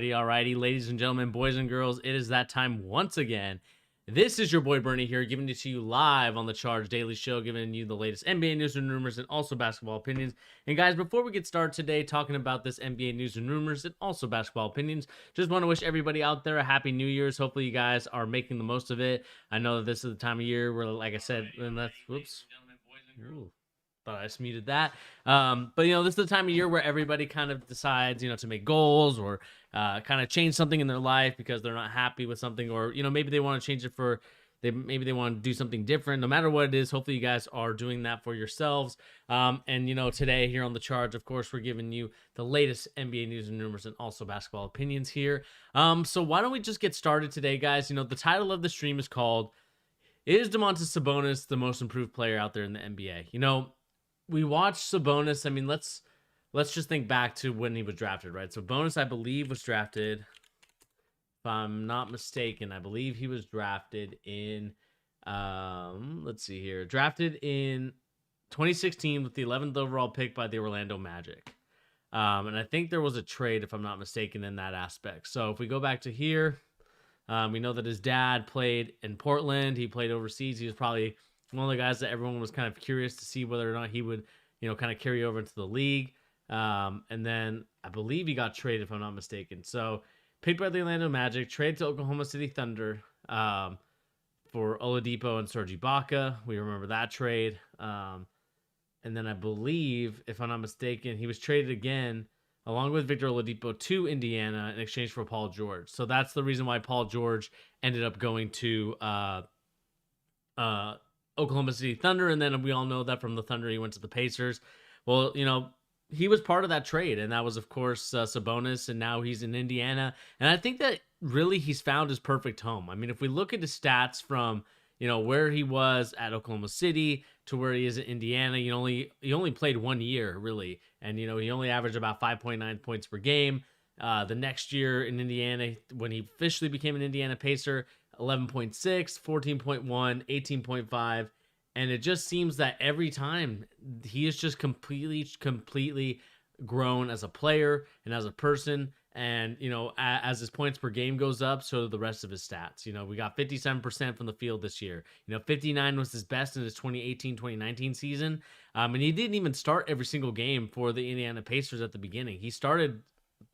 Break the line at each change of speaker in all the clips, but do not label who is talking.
Alrighty, ladies and gentlemen, boys and girls, it is that time once again. This is your boy Bernie here, giving it to you live on the Charge Daily Show, giving you the latest NBA news and rumors and also basketball opinions. And guys, before we get started today talking about this NBA news and rumors and also basketball opinions, just want to wish everybody out there a happy New Year's. Hopefully you guys are making the most of it. I know that this is the time of year where, like I said, and that's, whoops. Ooh. Thought I just muted that. But this is the time of year where everybody kind of decides, to make goals or kind of change something in their life because they're not happy with something, or maybe they want to change it maybe they want to do something different. No matter what it is, hopefully you guys are doing that for yourselves. And today here on the Charge, of course, we're giving you the latest NBA news and rumors and also basketball opinions here. So why don't we just get started today, guys? The title of the stream is called "Is Domantas Sabonis the most improved player out there in the NBA?" We watched Sabonis. I mean, let's just think back to when he was drafted, right? So Sabonis, I believe, was drafted, if I'm not mistaken, I believe he was drafted in, let's see here, drafted in 2016 with the 11th overall pick by the Orlando Magic. And I think there was a trade, if I'm not mistaken, in that aspect. So if we go back to here, we know that his dad played in Portland. He played overseas. He was probably one of the guys that everyone was kind of curious to see whether or not he would, kind of carry over into the league. And then I believe he got traded, if I'm not mistaken. So picked by the Orlando Magic, traded to Oklahoma City Thunder for Oladipo and Serge Ibaka. We remember that trade. And then I believe, if I'm not mistaken, he was traded again along with Victor Oladipo to Indiana in exchange for Paul George. So that's the reason why Paul George ended up going to Oklahoma City Thunder, and then we all know that from the Thunder he went to the Pacers. Well, he was part of that trade, and that was, of course, Sabonis, and now he's in Indiana. And I think that really he's found his perfect home. I mean, if we look at his stats from, where he was at Oklahoma City to where he is in Indiana, he only played 1 year, really, and, he only averaged about 5.9 points per game. The next year in Indiana, when he officially became an Indiana Pacer, 11.6, 14.1, 18.5, and it just seems that every time he is just completely grown as a player and as a person. And as his points per game goes up, so do the rest of his stats. We got 57% from the field this year. 59 was his best in his 2018-2019 season, and he didn't even start every single game for the Indiana Pacers at the beginning. He started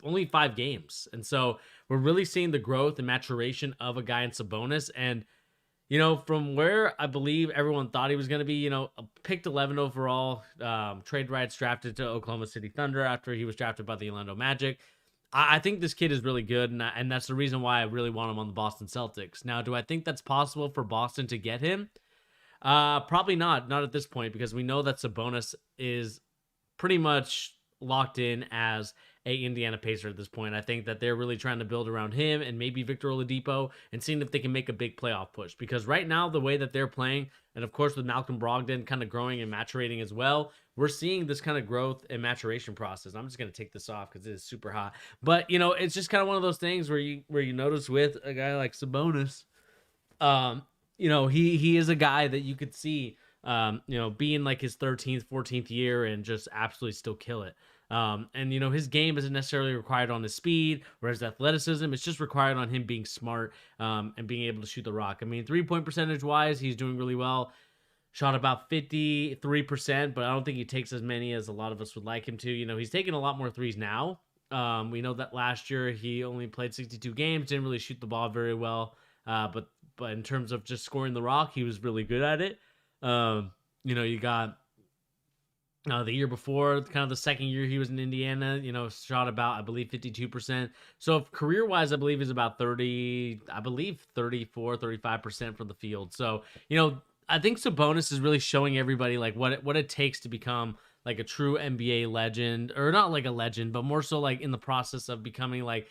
only 5 games. And so we're really seeing the growth and maturation of a guy in Sabonis. And, from where I believe everyone thought he was going to be, picked 11 overall, trade rights drafted to Oklahoma City Thunder after he was drafted by the Orlando Magic. I think this kid is really good. And that's the reason why I really want him on the Boston Celtics. Now, do I think that's possible for Boston to get him? Probably not at this point, because we know that Sabonis is pretty much locked in as a Indiana Pacer at this point. I think that they're really trying to build around him and maybe Victor Oladipo and seeing if they can make a big playoff push, because right now the way that they're playing, and of course with Malcolm Brogdon kind of growing and maturating as well, we're seeing this kind of growth and maturation process. I'm just going to take this off because it is super hot, but it's just kind of one of those things where you notice with a guy like Sabonis, he is a guy that you could see being like his 13th, 14th year and just absolutely still kill it. And his game isn't necessarily required on his speed or his athleticism. It's just required on him being smart, and being able to shoot the rock. I mean, 3-point percentage wise, he's doing really well. Shot about 53%, but I don't think he takes as many as a lot of us would like him to. He's taking a lot more threes now. We know that last year he only played 62 games, didn't really shoot the ball very well. But in terms of just scoring the rock, he was really good at it. You got the year before, kind of the second year he was in Indiana, shot about, I believe, 52%. So career-wise, I believe he's about 35% from the field. So, I think Sabonis is really showing everybody like what it takes to become like a true NBA legend, or not like a legend, but more so like in the process of becoming like,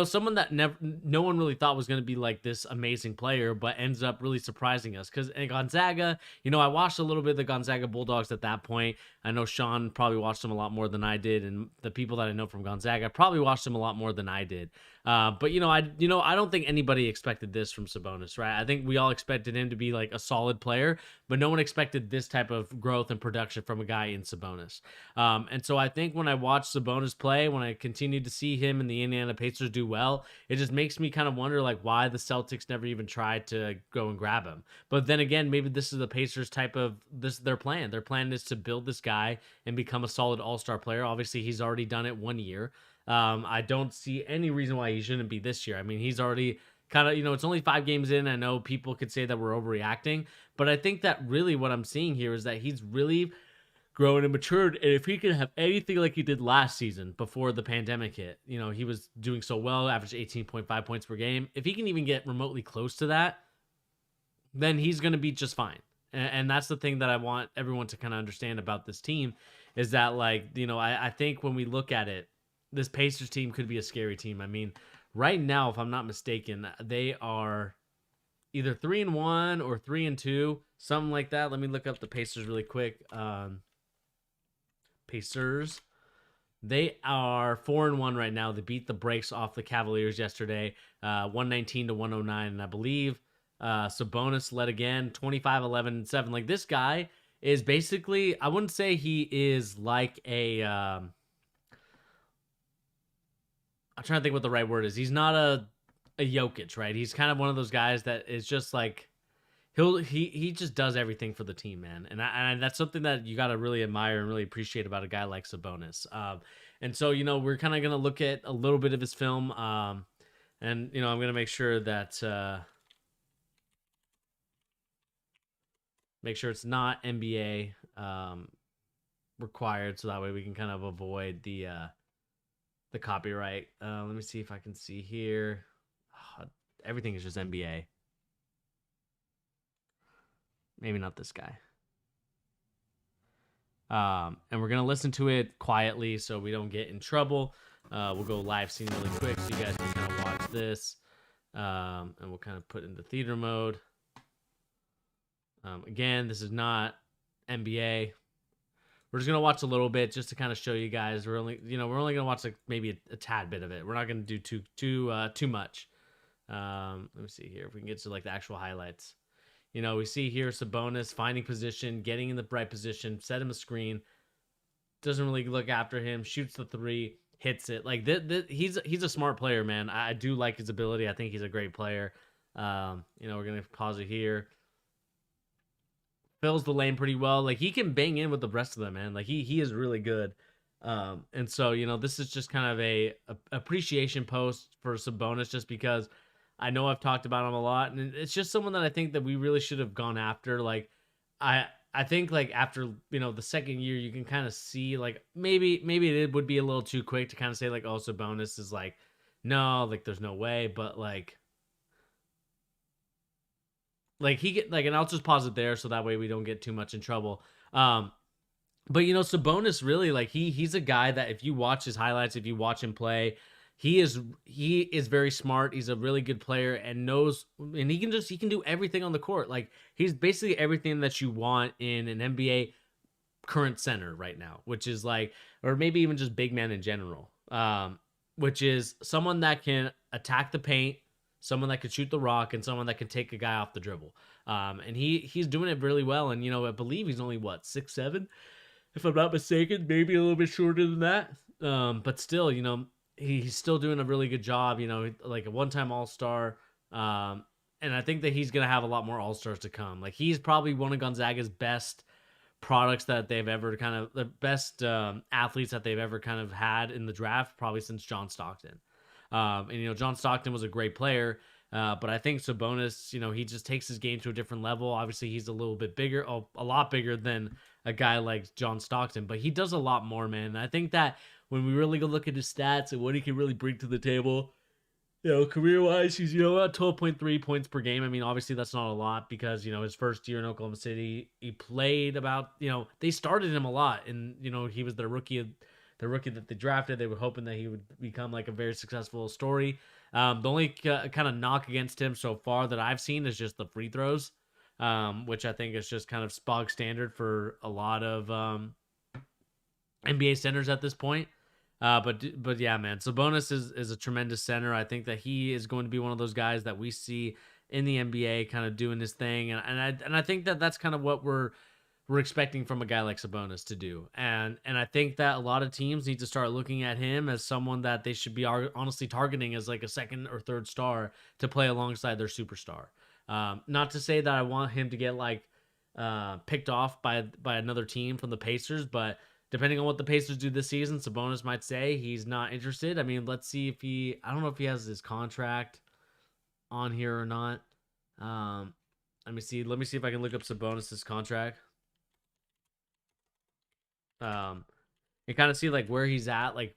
someone that no one really thought was going to be like this amazing player, but ends up really surprising us. Because Gonzaga, I watched a little bit of the Gonzaga Bulldogs at that point. I know Sean probably watched them a lot more than I did, and the people that I know from Gonzaga probably watched them a lot more than I did. But I don't think anybody expected this from Sabonis, right? I think we all expected him to be like a solid player, but no one expected this type of growth and production from a guy in Sabonis. And so I think when I watch Sabonis play, when I continue to see him and the Indiana Pacers do well, it just makes me kind of wonder like why the Celtics never even tried to go and grab him. But then again, maybe this is the Pacers type of this their plan. Their plan is to build this guy and become a solid all-star player. Obviously, he's already done it 1 year. I don't see any reason why he shouldn't be this year. I mean, he's already kind of, it's only 5 games in. I know people could say that we're overreacting, but I think that really what I'm seeing here is that he's really grown and matured. And if he can have anything like he did last season before the pandemic hit, he was doing so well, averaged 18.5 points per game. If he can even get remotely close to that, then he's going to be just fine. And that's the thing that I want everyone to kind of understand about this team is that, like, I think when we look at it, this Pacers team could be a scary team. I mean, right now, if I'm not mistaken, they are either 3-1 or 3-2, something like that. Let me look up the Pacers really quick. Pacers, they are 4-1 right now. They beat the brakes off the Cavaliers yesterday, 119-109, and I believe Sabonis led again, 25, 11, and 7. Like, this guy is basically, I wouldn't say he is like I'm trying to think what the right word is. He's not a Jokic, right? He's kind of one of those guys that is just like he just does everything for the team, man. And that's something that you got to really admire and really appreciate about a guy like Sabonis. And so we're kind of gonna look at a little bit of his film, and I'm gonna make sure that make sure it's not NBA required, so that way we can kind of avoid the copyright. Let me see if I can see here. Everything is just NBA. Maybe not this guy. And we're going to listen to it quietly so we don't get in trouble. We'll go live scene really quick so you guys can kind of watch this. And we'll kind of put into theater mode. Again, this is not NBA. We're just gonna watch a little bit just to kind of show you guys. We're only gonna watch like maybe a tad bit of it. We're not gonna do too much. Let me see here if we can get to like the actual highlights. We see here Sabonis finding position, getting in the right position, set him a screen. Doesn't really look after him. Shoots the three, hits it. Like he's a smart player, man. I do like his ability. I think he's a great player. We're gonna pause it here. Fills the lane pretty well. Like, he can bang in with the rest of them, man. Like, he is really good. And so, this is just kind of a appreciation post for Sabonis, just because I know I've talked about him a lot, and it's just someone that I think that we really should have gone after. Like, I think like after the second year, you can kind of see like maybe it would be a little too quick to kind of say like, oh, Sabonis is like, no, like there's no way, but like he get like, and I'll just pause it there so that way we don't get too much in trouble. But Sabonis really, like, he's a guy that if you watch his highlights, if you watch him play, he is very smart. He's a really good player and knows, and he can do everything on the court. Like, he's basically everything that you want in an NBA current center right now, which is like, or maybe even just big man in general. Which is someone that can attack the paint, someone that could shoot the rock, and someone that can take a guy off the dribble. And he's doing it really well. And, I believe he's only 6'7", if I'm not mistaken, maybe a little bit shorter than that. But still, he's still doing a really good job, like a one-time All-Star. And I think that he's going to have a lot more All-Stars to come. Like, he's probably one of Gonzaga's best products that they've ever the best athletes that they've ever kind of had in the draft, probably since John Stockton. And John Stockton was a great player, but I think Sabonis, he just takes his game to a different level. Obviously, he's a little bit bigger, a lot bigger than a guy like John Stockton, but he does a lot more, man. And I think that when we really go look at his stats and what he can really bring to the table, career-wise, he's, at 12.3 points per game. I mean, obviously that's not a lot because, his first year in Oklahoma City, he played about, they started him a lot, and, he was the rookie that they drafted. They were hoping that he would become like a very successful story. The only kind of knock against him so far that I've seen is just the free throws, which I think is just kind of bog standard for a lot of NBA centers at this point. But yeah, man, Sabonis is a tremendous center. I think that he is going to be one of those guys that we see in the NBA kind of doing his thing, and I think that that's kind of what we're expecting from a guy like Sabonis to do. And I think that a lot of teams need to start looking at him as someone that they should be honestly targeting as like a second or third star to play alongside their superstar. Not to say that I want him to get like picked off by another team from the Pacers, but depending on what the Pacers do this season, Sabonis might say he's not interested. I mean, let's see if I don't know if he has his contract on here or not. Um, let me see. Let me see if I can look up Sabonis's contract. Um, and kind of see like where he's at. Like,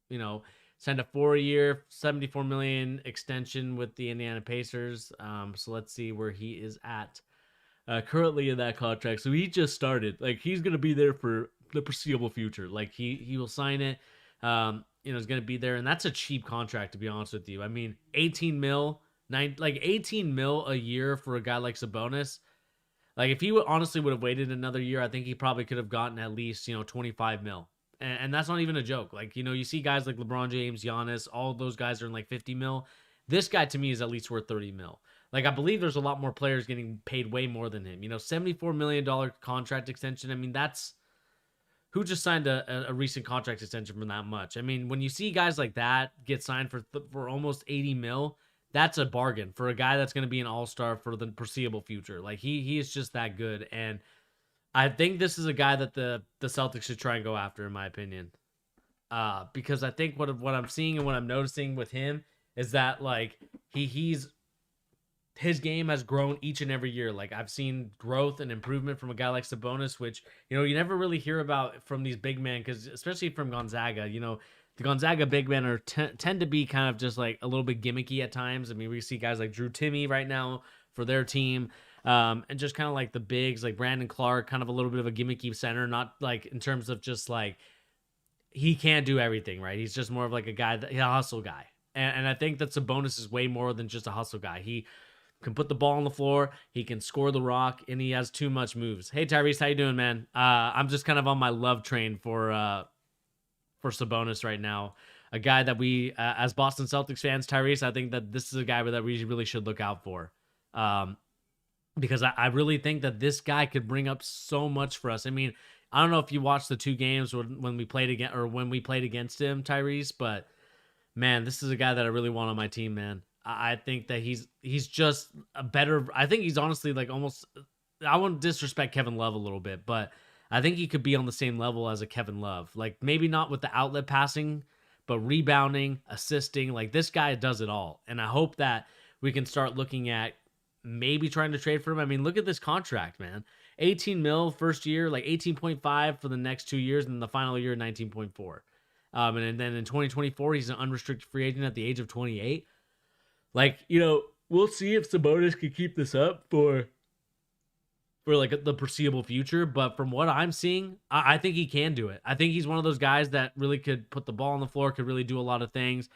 you know, signed a 4-year, 74 million extension with the Indiana Pacers. So let's see where he is at currently in that contract. So he just started. Like he's gonna be there for the foreseeable future. Like he will sign it. He's gonna be there, and that's a cheap contract to be honest with you. I mean, 18 mil, 18 mil a year for a guy like Sabonis. Like if he honestly would have waited another year, I think he probably could have gotten at least 25 mil, and that's not even a joke. Like you see guys like LeBron James, Giannis, all those guys are in like 50 mil. This guy to me is at least worth 30 mil. Like I believe there's a lot more players getting paid way more than him. $74 million contract extension. I mean that's who just signed a recent contract extension for that much. I mean when you see guys like that get signed for almost 80 mil, that's a bargain for a guy that's going to be an all-star for the foreseeable future. Like he is just that good, and I think this is a guy that the Celtics should try and go after, in my opinion. Because I think what I'm seeing and what I'm noticing with him is that like he's his game has grown each and every year. Like I've seen growth and improvement from a guy like Sabonis, which you never really hear about from these big men, because especially from Gonzaga. The Gonzaga big men tend to be kind of just like a little bit gimmicky at times. I mean, we see guys like Drew Timme right now for their team, and just kind of like the bigs like Brandon Clark, kind of a little bit of a gimmicky center, not like in terms of just like he can't do everything, right? He's just more of like he's a hustle guy. And I think that Sabonis is way more than just a hustle guy. He can put the ball on the floor, he can score the rock, and he has too much moves. Hey Tyrese, how you doing, man? I'm just kind of on my love train for Sabonis right now. A guy that we, as Boston Celtics fans, Tyrese, I think that this is a guy that we really should look out for. Because I really think that this guy could bring up so much for us. I mean, I don't know if you watched the two games when we played against him, Tyrese, but man, this is a guy that I really want on my team, man. I think that he's just a better. I think he's honestly like almost. I won't disrespect Kevin Love a little bit, but I think he could be on the same level as a Kevin Love. Like maybe not with the outlet passing, but rebounding, assisting. Like this guy does it all, and I hope that we can start looking at maybe trying to trade for him. I mean, look at this contract, man. 18 mil first year, like 18.5 for the next 2 years, and the final year 19.4. And then in 2024, he's an unrestricted free agent at the age of 28. Like, we'll see if Sabonis can keep this up for like the foreseeable future. But from what I'm seeing, I think he can do it. I think he's one of those guys that really could put the ball on the floor, could really do a lot of things.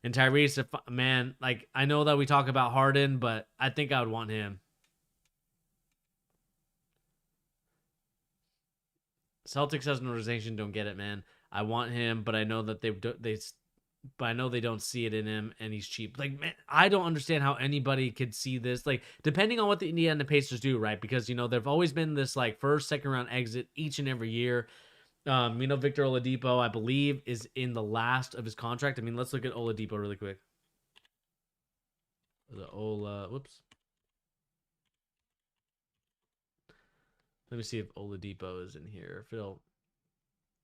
And Tyrese, man, like I know that we talk about Harden, but I think I would want him. Celtics as an organization don't get it, man. I want him, but I know that but I know they don't see it in him, and he's cheap. Like, man, I don't understand how anybody could see this. Like, depending on what the Indiana Pacers do, right? Because they've always been this like first, second round exit each and every year. Victor Oladipo, I believe, is in the last of his contract. I mean, let's look at Oladipo really quick. Whoops. Let me see if Oladipo is in here. Phil.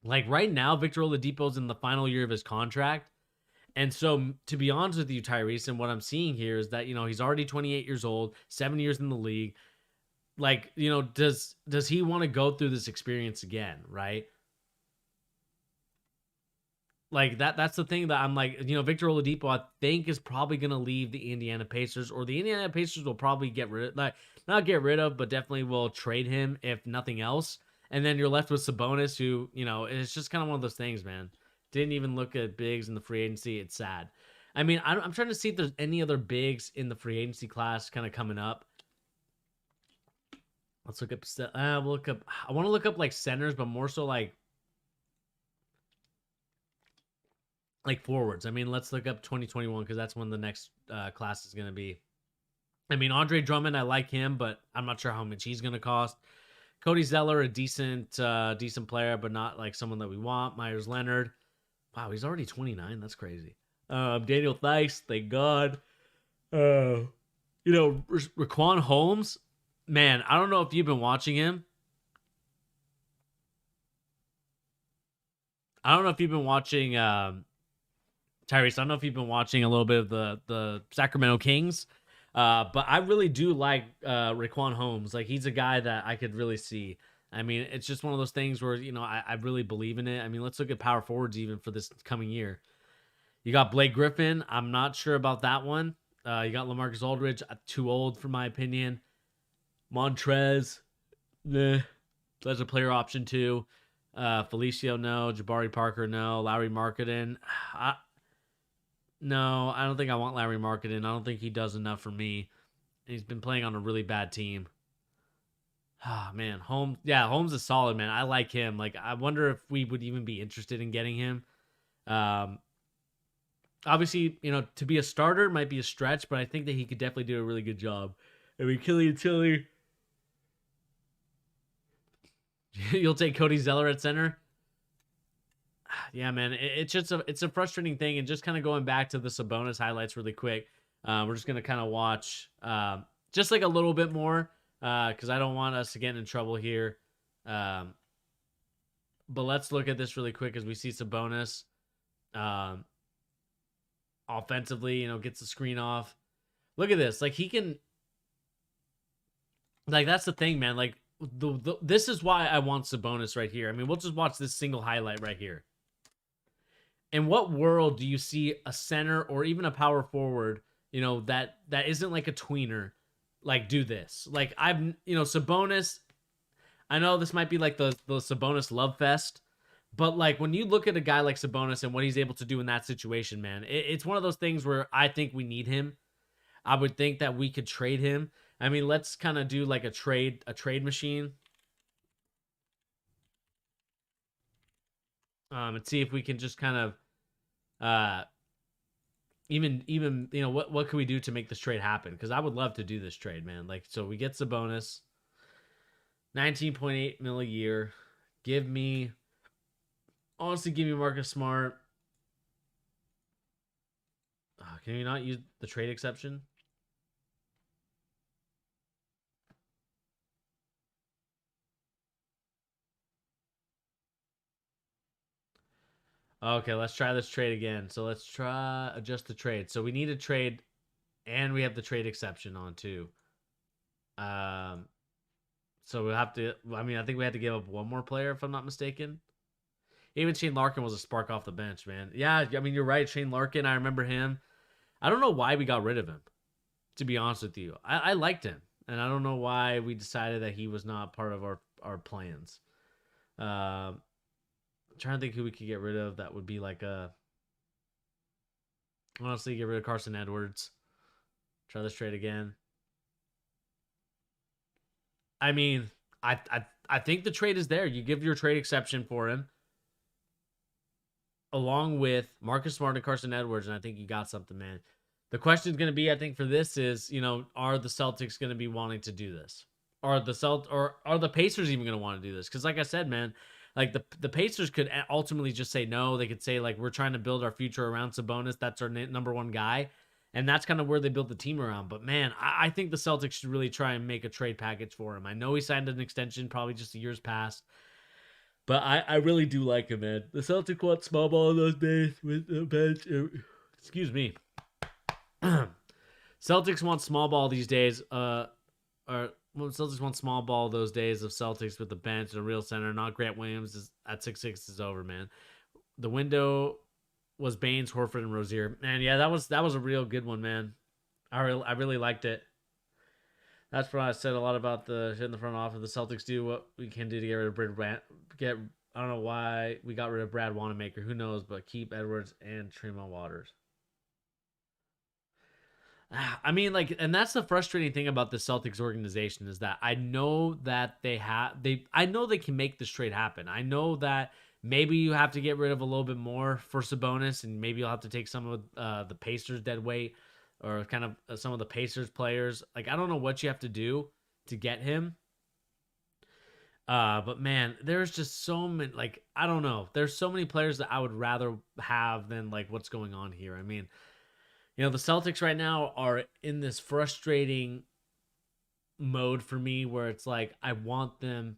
Like right now, Victor Oladipo's in the final year of his contract. And so, to be honest with you, Tyrese, and what I'm seeing here is that he's already 28 years old, 7 years in the league. Like, does he want to go through this experience again, right? Like that's the thing that I'm like, Victor Oladipo, I think is probably gonna leave the Indiana Pacers, or the Indiana Pacers will probably get rid of, like not get rid of, but definitely will trade him if nothing else. And then you're left with Sabonis, who it's just kind of one of those things, man. Didn't even look at bigs in the free agency. It's sad. I mean, I'm trying to see if there's any other bigs in the free agency class kind of coming up. Let's look up. We'll look up. I want to look up like centers, but more so like like forwards. I mean, let's look up 2021 because that's when the next class is going to be. I mean, Andre Drummond, I like him, but I'm not sure how much he's going to cost. Cody Zeller, a decent player, but not like someone that we want. Myers Leonard, wow, he's already 29. That's crazy. Daniel Theis, thank God. Raquan Holmes, man, I don't know if you've been watching him. I don't know if you've been watching Tyrese. I don't know if you've been watching a little bit of the Sacramento Kings. But I really do like Raquan Holmes. Like he's a guy that I could really see. I mean, it's just one of those things where, I really believe in it. I mean, let's look at power forwards even for this coming year. You got Blake Griffin. I'm not sure about that one. You got LaMarcus Aldridge. Too old for my opinion. Montrez. That's a player option too. Felicio, no. Jabari Parker, no. Lowry Marketing. No, I don't think I want Larry Marketing. I don't think he does enough for me. He's been playing on a really bad team. Ah, man, Holmes. Yeah, Holmes is solid, man. I like him. Like, I wonder if we would even be interested in getting him. Um, Obviously, to be a starter might be a stretch, but I think that he could definitely do a really good job. I mean, Killian Tilly. You'll take Cody Zeller at center. Yeah, man, it's just it's a frustrating thing, and just kind of going back to the Sabonis highlights really quick. We're just gonna kind of watch just like a little bit more because I don't want us to get in trouble here. But let's look at this really quick as we see Sabonis offensively, gets the screen off. Look at this, like he can, like that's the thing, man. Like this is why I want Sabonis right here. I mean, we'll just watch this single highlight right here. In what world do you see a center or even a power forward, that isn't like a tweener, like do this? Like Sabonis. I know this might be like the Sabonis love fest, but like when you look at a guy like Sabonis and what he's able to do in that situation, man, it's one of those things where I think we need him. I would think that we could trade him. I mean, let's kind of do like a trade machine. And see if we can just kind of even what can we do to make this trade happen? Because I would love to do this trade, man. Like, so we get Sabonis, 19.8 mil a year. Give me Marcus Smart. Can you not use the trade exception? Okay, let's try this trade again. So let's try adjust the trade. So we need a trade, and we have the trade exception on too. Um, so we'll have to. I mean, I think we had to give up one more player if I'm not mistaken. Even Shane Larkin was a spark off the bench, man. Yeah, I mean, you're right. Shane Larkin, I remember him. I don't know why we got rid of him, to be honest with you. I liked him, and I don't know why we decided that he was not part of our plans. I'm trying to think who we could get rid of that would be like a. Honestly, get rid of Carson Edwards. Try this trade again. I mean, I think the trade is there. You give your trade exception for him, along with Marcus Smart and Carson Edwards, and I think you got something, man. The question is going to be, I think, for this is, are the Celtics going to be wanting to do this? Or are the Pacers even going to want to do this? Because, like I said, man, like the Pacers could ultimately just say no. They could say like we're trying to build our future around Sabonis. That's our number one guy, and that's kind of where they built the team around. But man, I think the Celtics should really try and make a trade package for him. I know he signed an extension probably just a year's past. But I really do like him, man. The Celtics want small ball those days with the bench. Excuse me. Celtics want small ball these days. Celtics want small ball those days of Celtics with the bench and a real center. Not Grant Williams is at 6'6" is over, man. The window was Baines, Horford, and Rozier. Man, yeah, that was a real good one, man. I really liked it. That's what I said a lot about the shit in the front office. The Celtics do what we can do to get rid of Brad. I don't know why we got rid of Brad Wanamaker. Who knows? But keep Edwards and Tremont Waters. I mean, like, and that's the frustrating thing about the Celtics organization is that I know that I know they can make this trade happen. I know that Maybe you have to get rid of a little bit more for Sabonis, and maybe you'll have to take some of the Pacers dead weight or kind of some of the Pacers players. Like, I don't know what you have to do to get him. But man, there's just so many. Like, I don't know. There's so many players that I would rather have than like what's going on here. I mean, the Celtics right now are in this frustrating mode for me where it's like I want them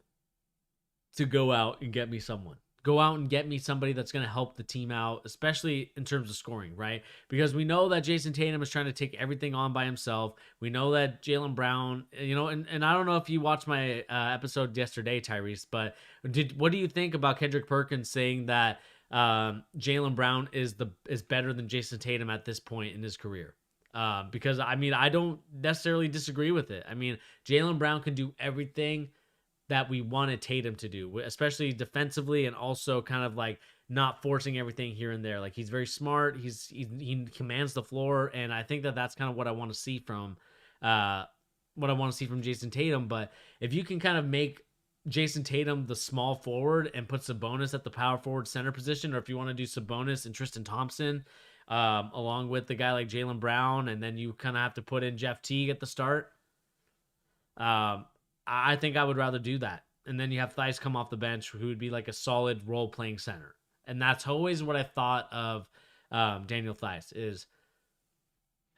to go out and get me someone. Go out and get me somebody that's going to help the team out, especially in terms of scoring, right? Because we know that Jason Tatum is trying to take everything on by himself. We know that Jaylen Brown, and I don't know if you watched my episode yesterday, Tyrese, but what do you think about Kendrick Perkins saying that Jaylen Brown is better than Jason Tatum at this point in his career? Because I mean, I don't necessarily disagree with it. I mean, Jaylen Brown can do everything that we wanted Tatum to do, especially defensively and also kind of like not forcing everything here and there. Like, he's very smart. He commands the floor, and I think that that's kind of what I want to see from Jason Tatum. But if you can kind of make Jason Tatum the small forward and put Sabonis at the power forward center position, or if you want to do Sabonis and Tristan Thompson along with the guy like Jaylen Brown, and then you kind of have to put in Jeff Teague at the start. I think I would rather do that. And then you have Theis come off the bench, who would be like a solid role-playing center. And that's always what I thought of Daniel Theis is,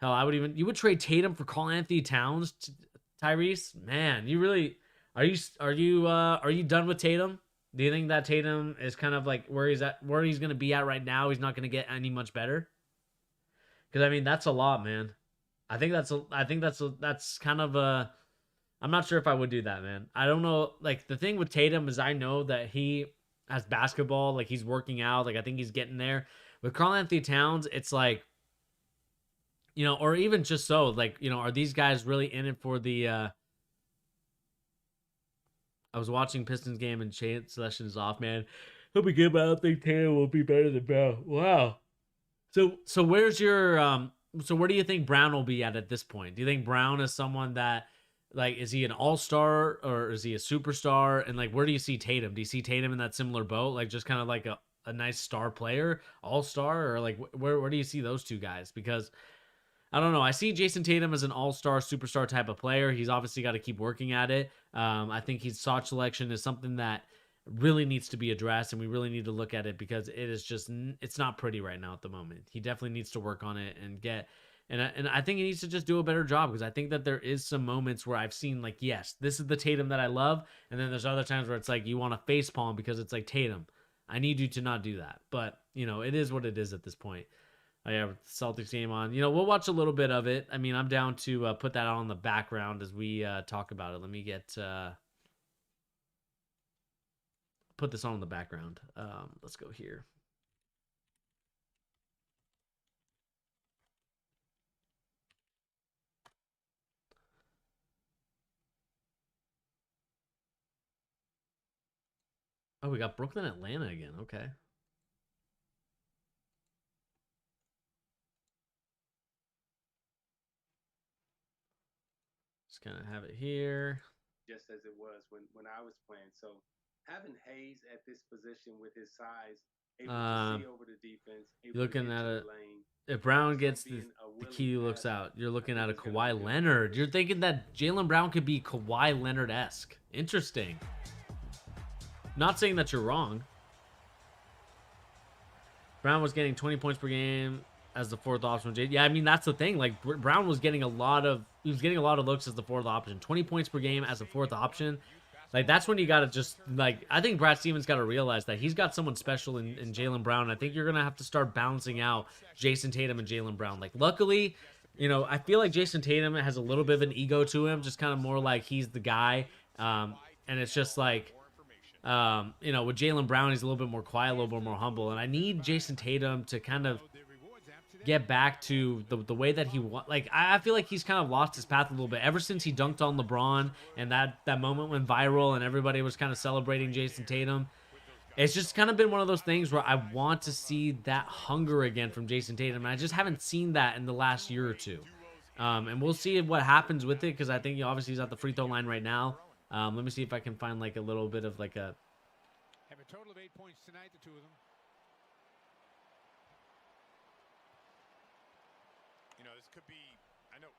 hell, you would trade Tatum for Karl-Anthony Towns, Tyrese? Man, you really, are you done with Tatum? Do you think that Tatum is kind of like where he's going to be at right now? He's not going to get any much better? Because I mean, that's a lot, man. I think that's kind of a, I'm not sure if I would do that, man. I don't know. Like, the thing with Tatum is I know that he has basketball. Like, he's working out. Like, I think he's getting there. With Karl-Anthony Towns, it's like, or even just so, like, are these guys really in it for the, I was watching Pistons game and Shane Selection is off, man. He'll be good, but I don't think Tatum will be better than Brown. Wow. So where's your, so where do you think Brown will be at this point? Do you think Brown is someone that, like, is he an all-star or is he a superstar? And, like, where do you see Tatum? Do you see Tatum in that similar boat? Like, just kind of like a nice star player, all-star? Or, like, where do you see those two guys? Because, I don't know. I see Jason Tatum as an all-star, superstar type of player. He's obviously got to keep working at it. I think his shot selection is something that really needs to be addressed, and we really need to look at it because it is just, it's not pretty right now at the moment. He definitely needs to work on it and get... And I think he needs to just do a better job because I think that there is some moments where I've seen, like, yes, this is the Tatum that I love. And then there's other times where it's like you want to facepalm because it's like, Tatum, I need you to not do that. But, it is what it is at this point. I have Celtics game on. We'll watch a little bit of it. I mean, I'm down to put that on the background as we talk about it. Let me put this on in the background. Let's go here. Oh, we got Brooklyn, Atlanta again. Okay. Just kind of have it here.
Just as it was when I was playing. So having Hayes at this position with his size, able to see over the defense,
You're
able to
looking
get
at
to the
it.
lane,
If
and
Brown
also
gets
being a
the
willing
key looks
passer,
out, you're
I
looking
think
at a
it's going to be
Kawhi
a big
Leonard. You're
addition.
thinking that Jaylen Brown could be Kawhi Leonard-esque. Interesting. Not saying that you're wrong. Brown was getting 20 points per game as the fourth option. Yeah, I mean, that's the thing. Like, Brown was getting a lot of looks as the fourth option. 20 points per game as a fourth option. Like, that's when you got to just, like, I think Brad Stevens got to realize that he's got someone special in Jaylen Brown. I think you're going to have to start balancing out Jason Tatum and Jaylen Brown. Like, luckily, I feel like Jason Tatum has a little bit of an ego to him, just kind of more like he's the guy. And it's just like, with Jaylen Brown, he's a little bit more quiet, a little bit more humble. And I need Jason Tatum to kind of get back to the way that he want. Like, I feel like he's kind of lost his path a little bit ever since he dunked on LeBron and that moment went viral and everybody was kind of celebrating Jason Tatum. It's just kind of been one of those things where I want to see that hunger again from Jason Tatum, and I just haven't seen that in the last year or two. And we'll see what happens with it because I think obviously he's at the free throw line right now. Let me see if I can find like a little bit of like a
A total of 8 points tonight, the two of them.
You know, this could be. I know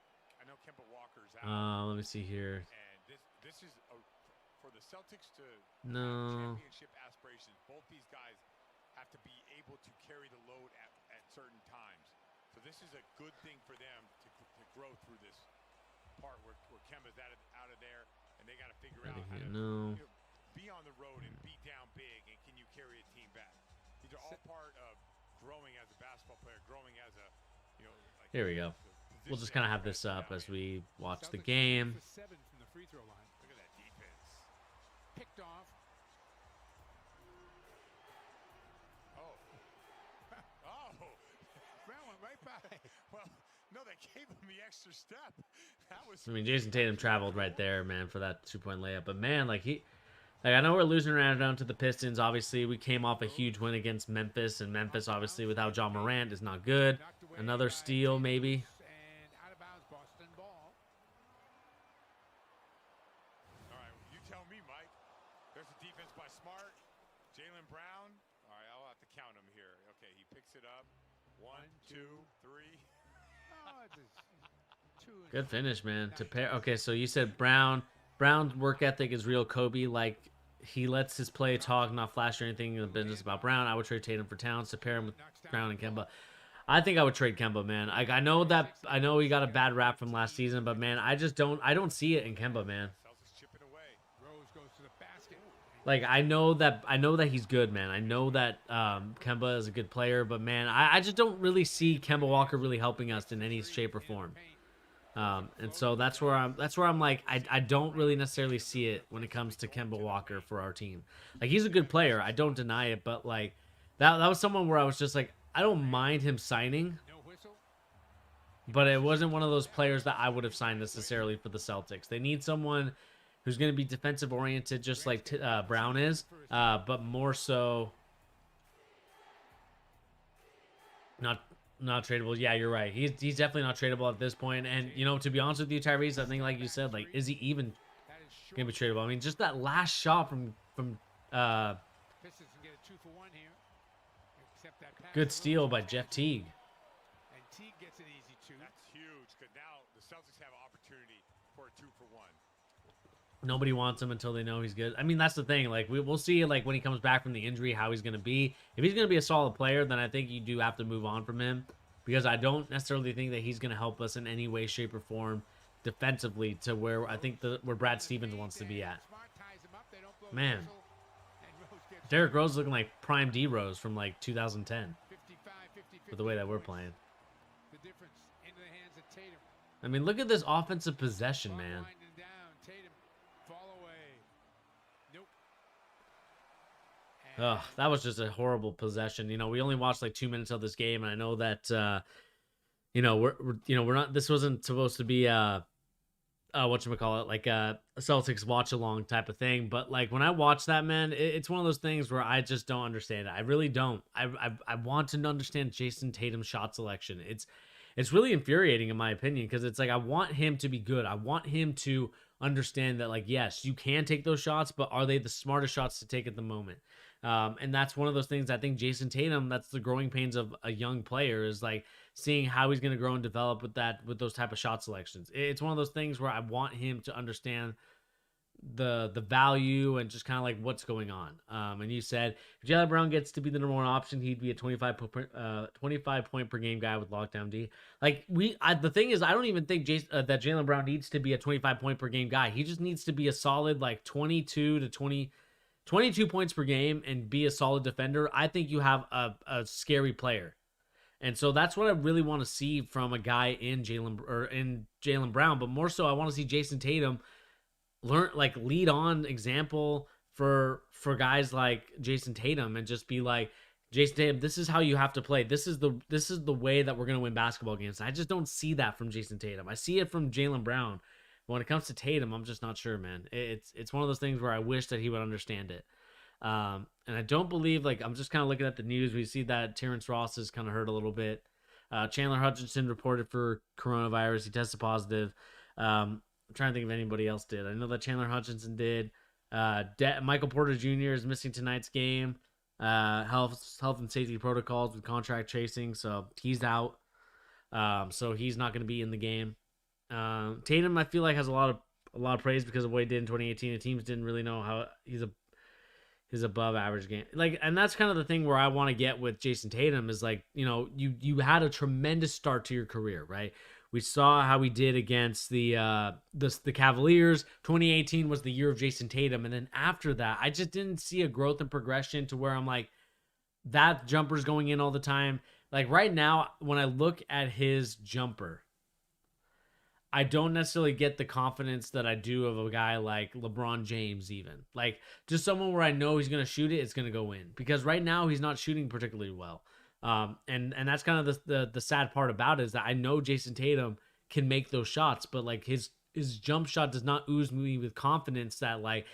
Kemba Walker's out.
Let me see here.
And this is for the Celtics to
No.
have championship aspirations. Both these guys have to be able to carry the load at certain times. So this is a good thing for them to grow through this part where Kemba's out of there, and they got to figure out how to be on the road and be down big, and can you carry a team back? These are all part of growing as a basketball player, growing as a, you know. Like
here we go. We'll just kind of have this up as we watch the game.
7 from the free throw line.
Look at that defense.
Picked off. Brown went right by.
Well, no, they gave him the extra step. That was.
I mean, Jason Tatum traveled right there, man, for that 2-point layup. But man, like I know we're losing around down to the Pistons. Obviously, we came off a huge win against Memphis, and Memphis, obviously, without John Morant, is not good. Another steal, maybe.
And out of bounds, Boston ball.
All right, you tell me, Mike. There's a defense by Smart. Jaylen Brown. All right, I'll have to count him here. Okay, he picks it up. 1, 2, 3.
Oh, it's 2.
Good finish, man. To pair. Okay, so you said Brown's work ethic is real Kobe. Like, he lets his play talk, not flash or anything in the business about Brown. I would trade Tatum for Towns to pair him with Brown and Kemba. I think I would trade Kemba, man. I know he got a bad rap from last season, but man, I don't see it in Kemba, man.
Rose goes to the basket.
Like, I know that he's good, man. I know that Kemba is a good player, but man, I just don't really see Kemba Walker really helping us in any shape or form. And so that's where I'm like, I don't really necessarily see it when it comes to Kemba Walker for our team. Like, he's a good player, I don't deny it, but like that was someone where I was just like, I don't mind him signing, but it wasn't one of those players that I would have signed necessarily for the Celtics. They need someone who's going to be defensive oriented, just like Brown is, but more so not tradable. Yeah, you're right. He's definitely not tradable at this point. And you know, to be honest with you, Tyrese, I think like you said, like, is he even going to be tradable? I mean, just that last shot from
Pistons can get a 2-for-1 here. Except that pass
good steal by Jeff Teague.
And Teague gets an easy 2.
That's huge, because now the Celtics have an opportunity for a 2-for-1.
Nobody wants him until they know he's good. I mean, that's the thing. Like, we'll see, like, when he comes back from the injury, how he's going to be. If he's going to be a solid player, then I think you do have to move on from him, because I don't necessarily think that he's going to help us in any way, shape, or form defensively to where I think where Brad Stevens wants to be at. Man, Derrick Rose is looking like prime D Rose from like 2010 for the way that we're playing.
The difference into the hands of Tatum.
I mean, look at this offensive possession, man. Ugh, that was just a horrible possession. You know, we only watched like 2 minutes of this game, and I know that you know, we're not. This wasn't supposed to be whatchamacallit, like a Celtics watch along type of thing. But like, when I watch that, man, it's one of those things where I just don't understand it. I really don't. I want to understand Jason Tatum's shot selection. It's really infuriating in my opinion, because it's like, I want him to be good. I want him to understand that, like, yes, you can take those shots, but are they the smartest shots to take at the moment? And that's one of those things. I think Jason Tatum, that's the growing pains of a young player, is like seeing how he's going to grow and develop with those type of shot selections. It's one of those things where I want him to understand the value and just kind of like what's going on. And you said if Jaylen Brown gets to be the number one option, he'd be a 25 point per game guy with lockdown D. Like, the thing is, I don't even think that Jaylen Brown needs to be a 25 point per game guy. He just needs to be a solid like 22 points per game and be a solid defender. I think you have a scary player. And so that's what I really want to see from a guy in Jaylen Brown, but more so I want to see Jason Tatum lead on example for guys like Jason Tatum, and just be like, Jason Tatum, this is how you have to play. This is the way that we're going to win basketball games. I just don't see that from Jason Tatum. I see it from Jaylen Brown. When it comes to Tatum, I'm just not sure, man. It's one of those things where I wish that he would understand it. And I don't believe, like, I'm just kind of looking at the news. We see that Terrence Ross is kind of hurt a little bit. Chandler Hutchinson reported for coronavirus. He tested positive. I'm trying to think if anybody else did. I know that Chandler Hutchinson did. Michael Porter Jr. is missing tonight's game. Health and safety protocols with contract tracing, so he's out. So he's not going to be in the game. Tatum, I feel like, has a lot of praise because of what he did in 2018. The teams didn't really know how his above average game. Like, and that's kind of the thing where I want to get with Jason Tatum is like, you had a tremendous start to your career, right? We saw how he did against the Cavaliers. 2018 was the year of Jason Tatum, and then after that, I just didn't see a growth and progression to where I'm like, that jumper's going in all the time. Like right now, when I look at his jumper, I don't necessarily get the confidence that I do of a guy like LeBron James even. Like just someone where I know he's going to shoot it, it's going to go in. Because right now he's not shooting particularly well. And that's kind of the sad part about it is that I know Jason Tatum can make those shots, but like his jump shot does not ooze me with confidence that like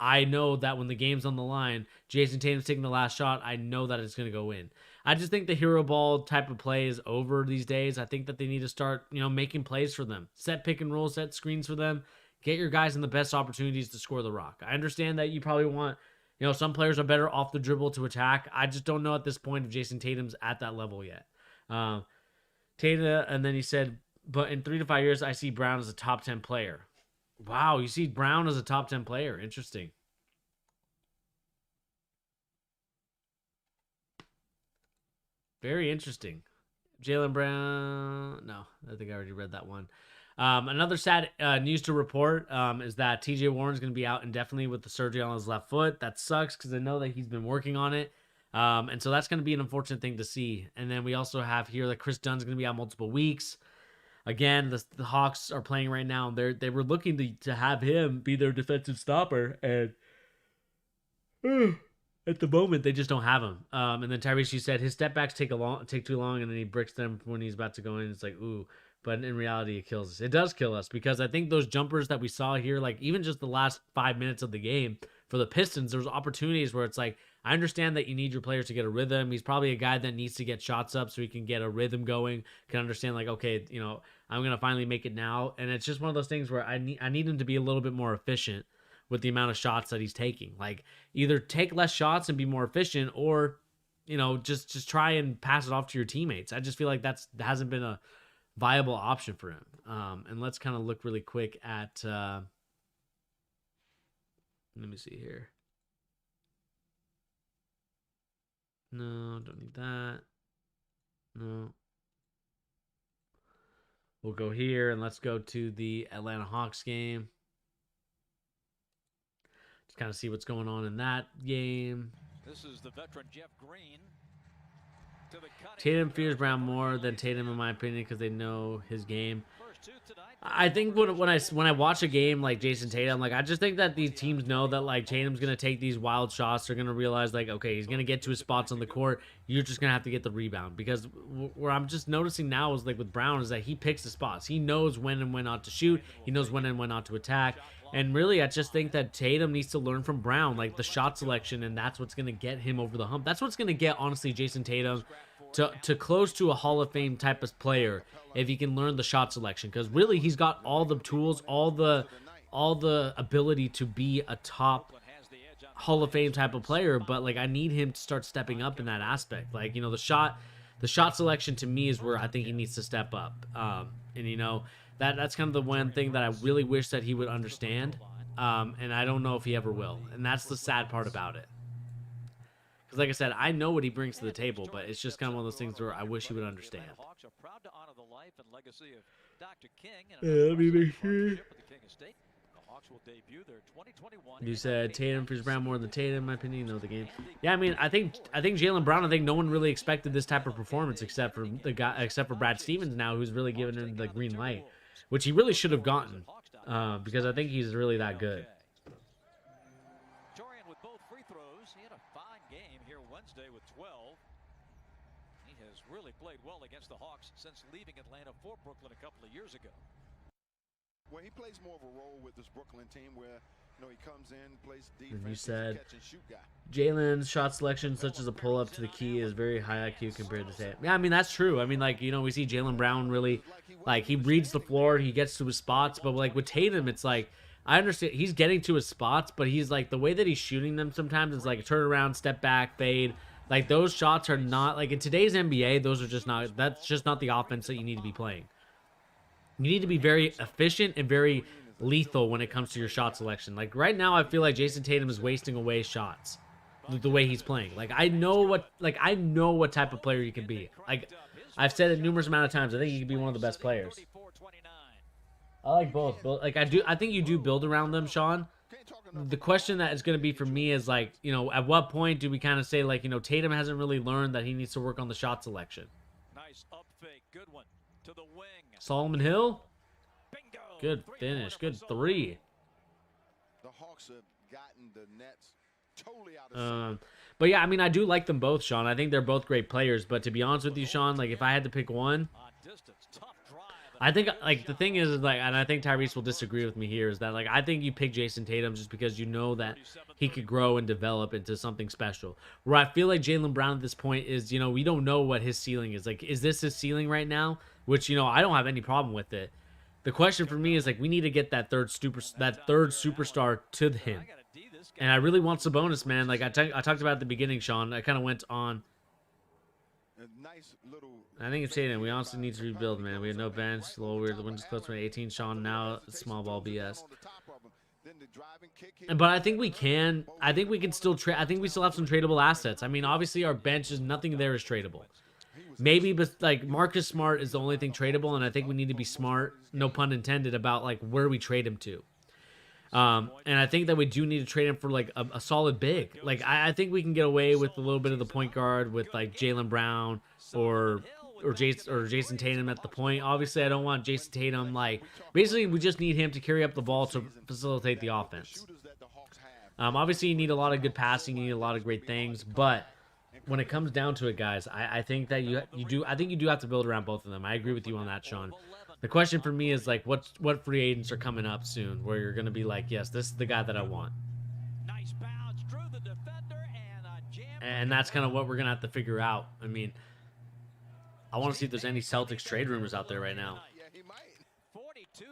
I know that when the game's on the line, Jason Tatum's taking the last shot, I know that it's going to go in. I just think the hero ball type of play is over these days. I think that they need to start, making plays for them. Set pick and roll, set screens for them. Get your guys in the best opportunities to score the rock. I understand that you probably want, some players are better off the dribble to attack. I just don't know at this point if Jason Tatum's at that level yet. Tatum, and then he said, but in 3 to 5 years, I see Brown as a top 10 player. Wow, you see Brown as a top 10 player. Interesting. Very interesting. Jaylen Brown. No, I think I already read that one. Another sad news to report is that TJ Warren's going to be out indefinitely with the surgery on his left foot. That sucks because I know that he's been working on it. And so that's going to be an unfortunate thing to see. And then we also have here that Chris Dunn's going to be out multiple weeks. Again, the Hawks are playing right now. They were looking to have him be their defensive stopper, and at the moment they just don't have him. And then Tyrese, you said his step backs take too long, and then he bricks them when he's about to go in. It's like ooh, but in reality, it kills us. It does kill us because I think those jumpers that we saw here, like even just the last 5 minutes of the game for the Pistons, there was opportunities where it's like I understand that you need your players to get a rhythm. He's probably a guy that needs to get shots up so he can get a rhythm going. Can understand like okay, I'm going to finally make it now. And it's just one of those things where I need him to be a little bit more efficient with the amount of shots that he's taking. Like either take less shots and be more efficient or, just try and pass it off to your teammates. I just feel like that hasn't been a viable option for him. And let's kind of look really quick at, let me see here. No, don't need that. No. We'll go here and let's go to the Atlanta Hawks game. Just kind of see what's going on in that game.
This is the veteran Jeff Green.
Tatum fears Brown more than Tatum, in my opinion, because they know his game. I think when I watch a game like Jason Tatum, like I just think that these teams know that like Tatum's gonna take these wild shots. They're gonna realize like okay, he's gonna get to his spots on the court. You're just gonna have to get the rebound because where I'm just noticing now is like with Brown is that he picks the spots. He knows when and when not to shoot. He knows when and when not to attack. And really, I just think that Tatum needs to learn from Brown, like the shot selection, and that's what's gonna get him over the hump. That's what's gonna get honestly Jason Tatum to close to a Hall of Fame type of player if he can learn the shot selection, because really he's got all the tools, all the ability to be a top Hall of Fame type of player, but like I need him to start stepping up in that aspect. Like the shot selection to me is where I think he needs to step up. And that's kind of the one thing that I really wish that he would understand, and I don't know if he ever will, and that's the sad part about it. Because like I said, I know what he brings to the table, but it's just kind of one of those things where I wish he would understand. Let me make sure. You said Tatum fears Brown more than Tatum, in my opinion. You know the game. Yeah, I mean, I think Jaylen Brown. I think no one really expected this type of performance except for Brad Stevens now, who's really giving him the green light, which he really should have gotten, because I think he's really that good.
With 12. He has really played well against the Hawks since leaving Atlanta for Brooklyn a couple of years ago.
Well, he plays more of a role with this Brooklyn team where he comes in, plays defense,
you said
catch and shoot guy.
Jalen's shot selection, such as a pull up to the key, is very high IQ compared to Tatum. Yeah, I mean that's true. I mean, like we see Jaylen Brown really, like he reads the floor, he gets to his spots, but like with Tatum, it's like I understand he's getting to his spots, but he's like the way that he's shooting them sometimes is like turn around, step back, fade. Like those shots are not like in today's NBA, those are just not that's just not the offense that you need to be playing. You need to be very efficient and very lethal when it comes to your shot selection. Like right now I feel like Jason Tatum is wasting away shots the way he's playing. Like I know what type of player he can be. Like I've said it numerous amount of times. I think he could be one of the best players. I like both. Like I think you do build around them, Sean. The question that is going to be for me is like, you know, at what point do we kind of say like, you know, Tatum hasn't really learned that he needs to work on the shot selection.
Nice up fake, good one to the wing.
Solomon Hill,
Bingo.
good finish, good three.
The Hawks have gotten the Nets totally out of
But yeah, I mean, I do like them both, Sean. I think they're both great players. But to be honest with you, Sean, like if I had to pick one, I think like the thing is like, and I think Tyrese will disagree with me here, is that like I think you pick Jason Tatum just because you know that he could grow and develop into something special. Where I feel like Jaylen Brown at this point is, you know, we don't know what his ceiling is. Like, is this his ceiling right now? Which, you know, I don't have any problem with it. The question for me is like we need to get that third superstar to him. And I really want Sabonis, man. Like I talked about at the beginning, Sean. I kind of went on. I think it's Tatum. We honestly need to rebuild, man. We have no bench. A little weird. The win just close to 18. Sean, now small ball BS. But I think we can. I think we can still trade. I think we still have some tradable assets. I mean, obviously our bench is nothing there is tradable. Maybe, but like Marcus Smart is the only thing tradable, and I think we need to be smart, no pun intended, about like where we trade him to. And I think that we do need to trade him for like a solid big. Like I think we can get away with a little bit of the point guard with like Jaylen Brown or Jason Tatum at the point. Obviously, I don't want Jason Tatum. Like basically, we just need him to carry up the ball to facilitate the offense. Obviously, you need a lot of good passing. You need a lot of great things, but when it comes down to it, guys, I think that you do. I think you do have to build around both of them. I agree with you on that, Sean. The question for me is like, what free agents are coming up soon where you're gonna be like, yes, this is the guy that I want.
Nice bounce through the defender and a jam.
And that's kind of what we're gonna have to figure out. I mean, I want to see if there's any Celtics trade rumors out there right now.
Yeah, he might.
42-31.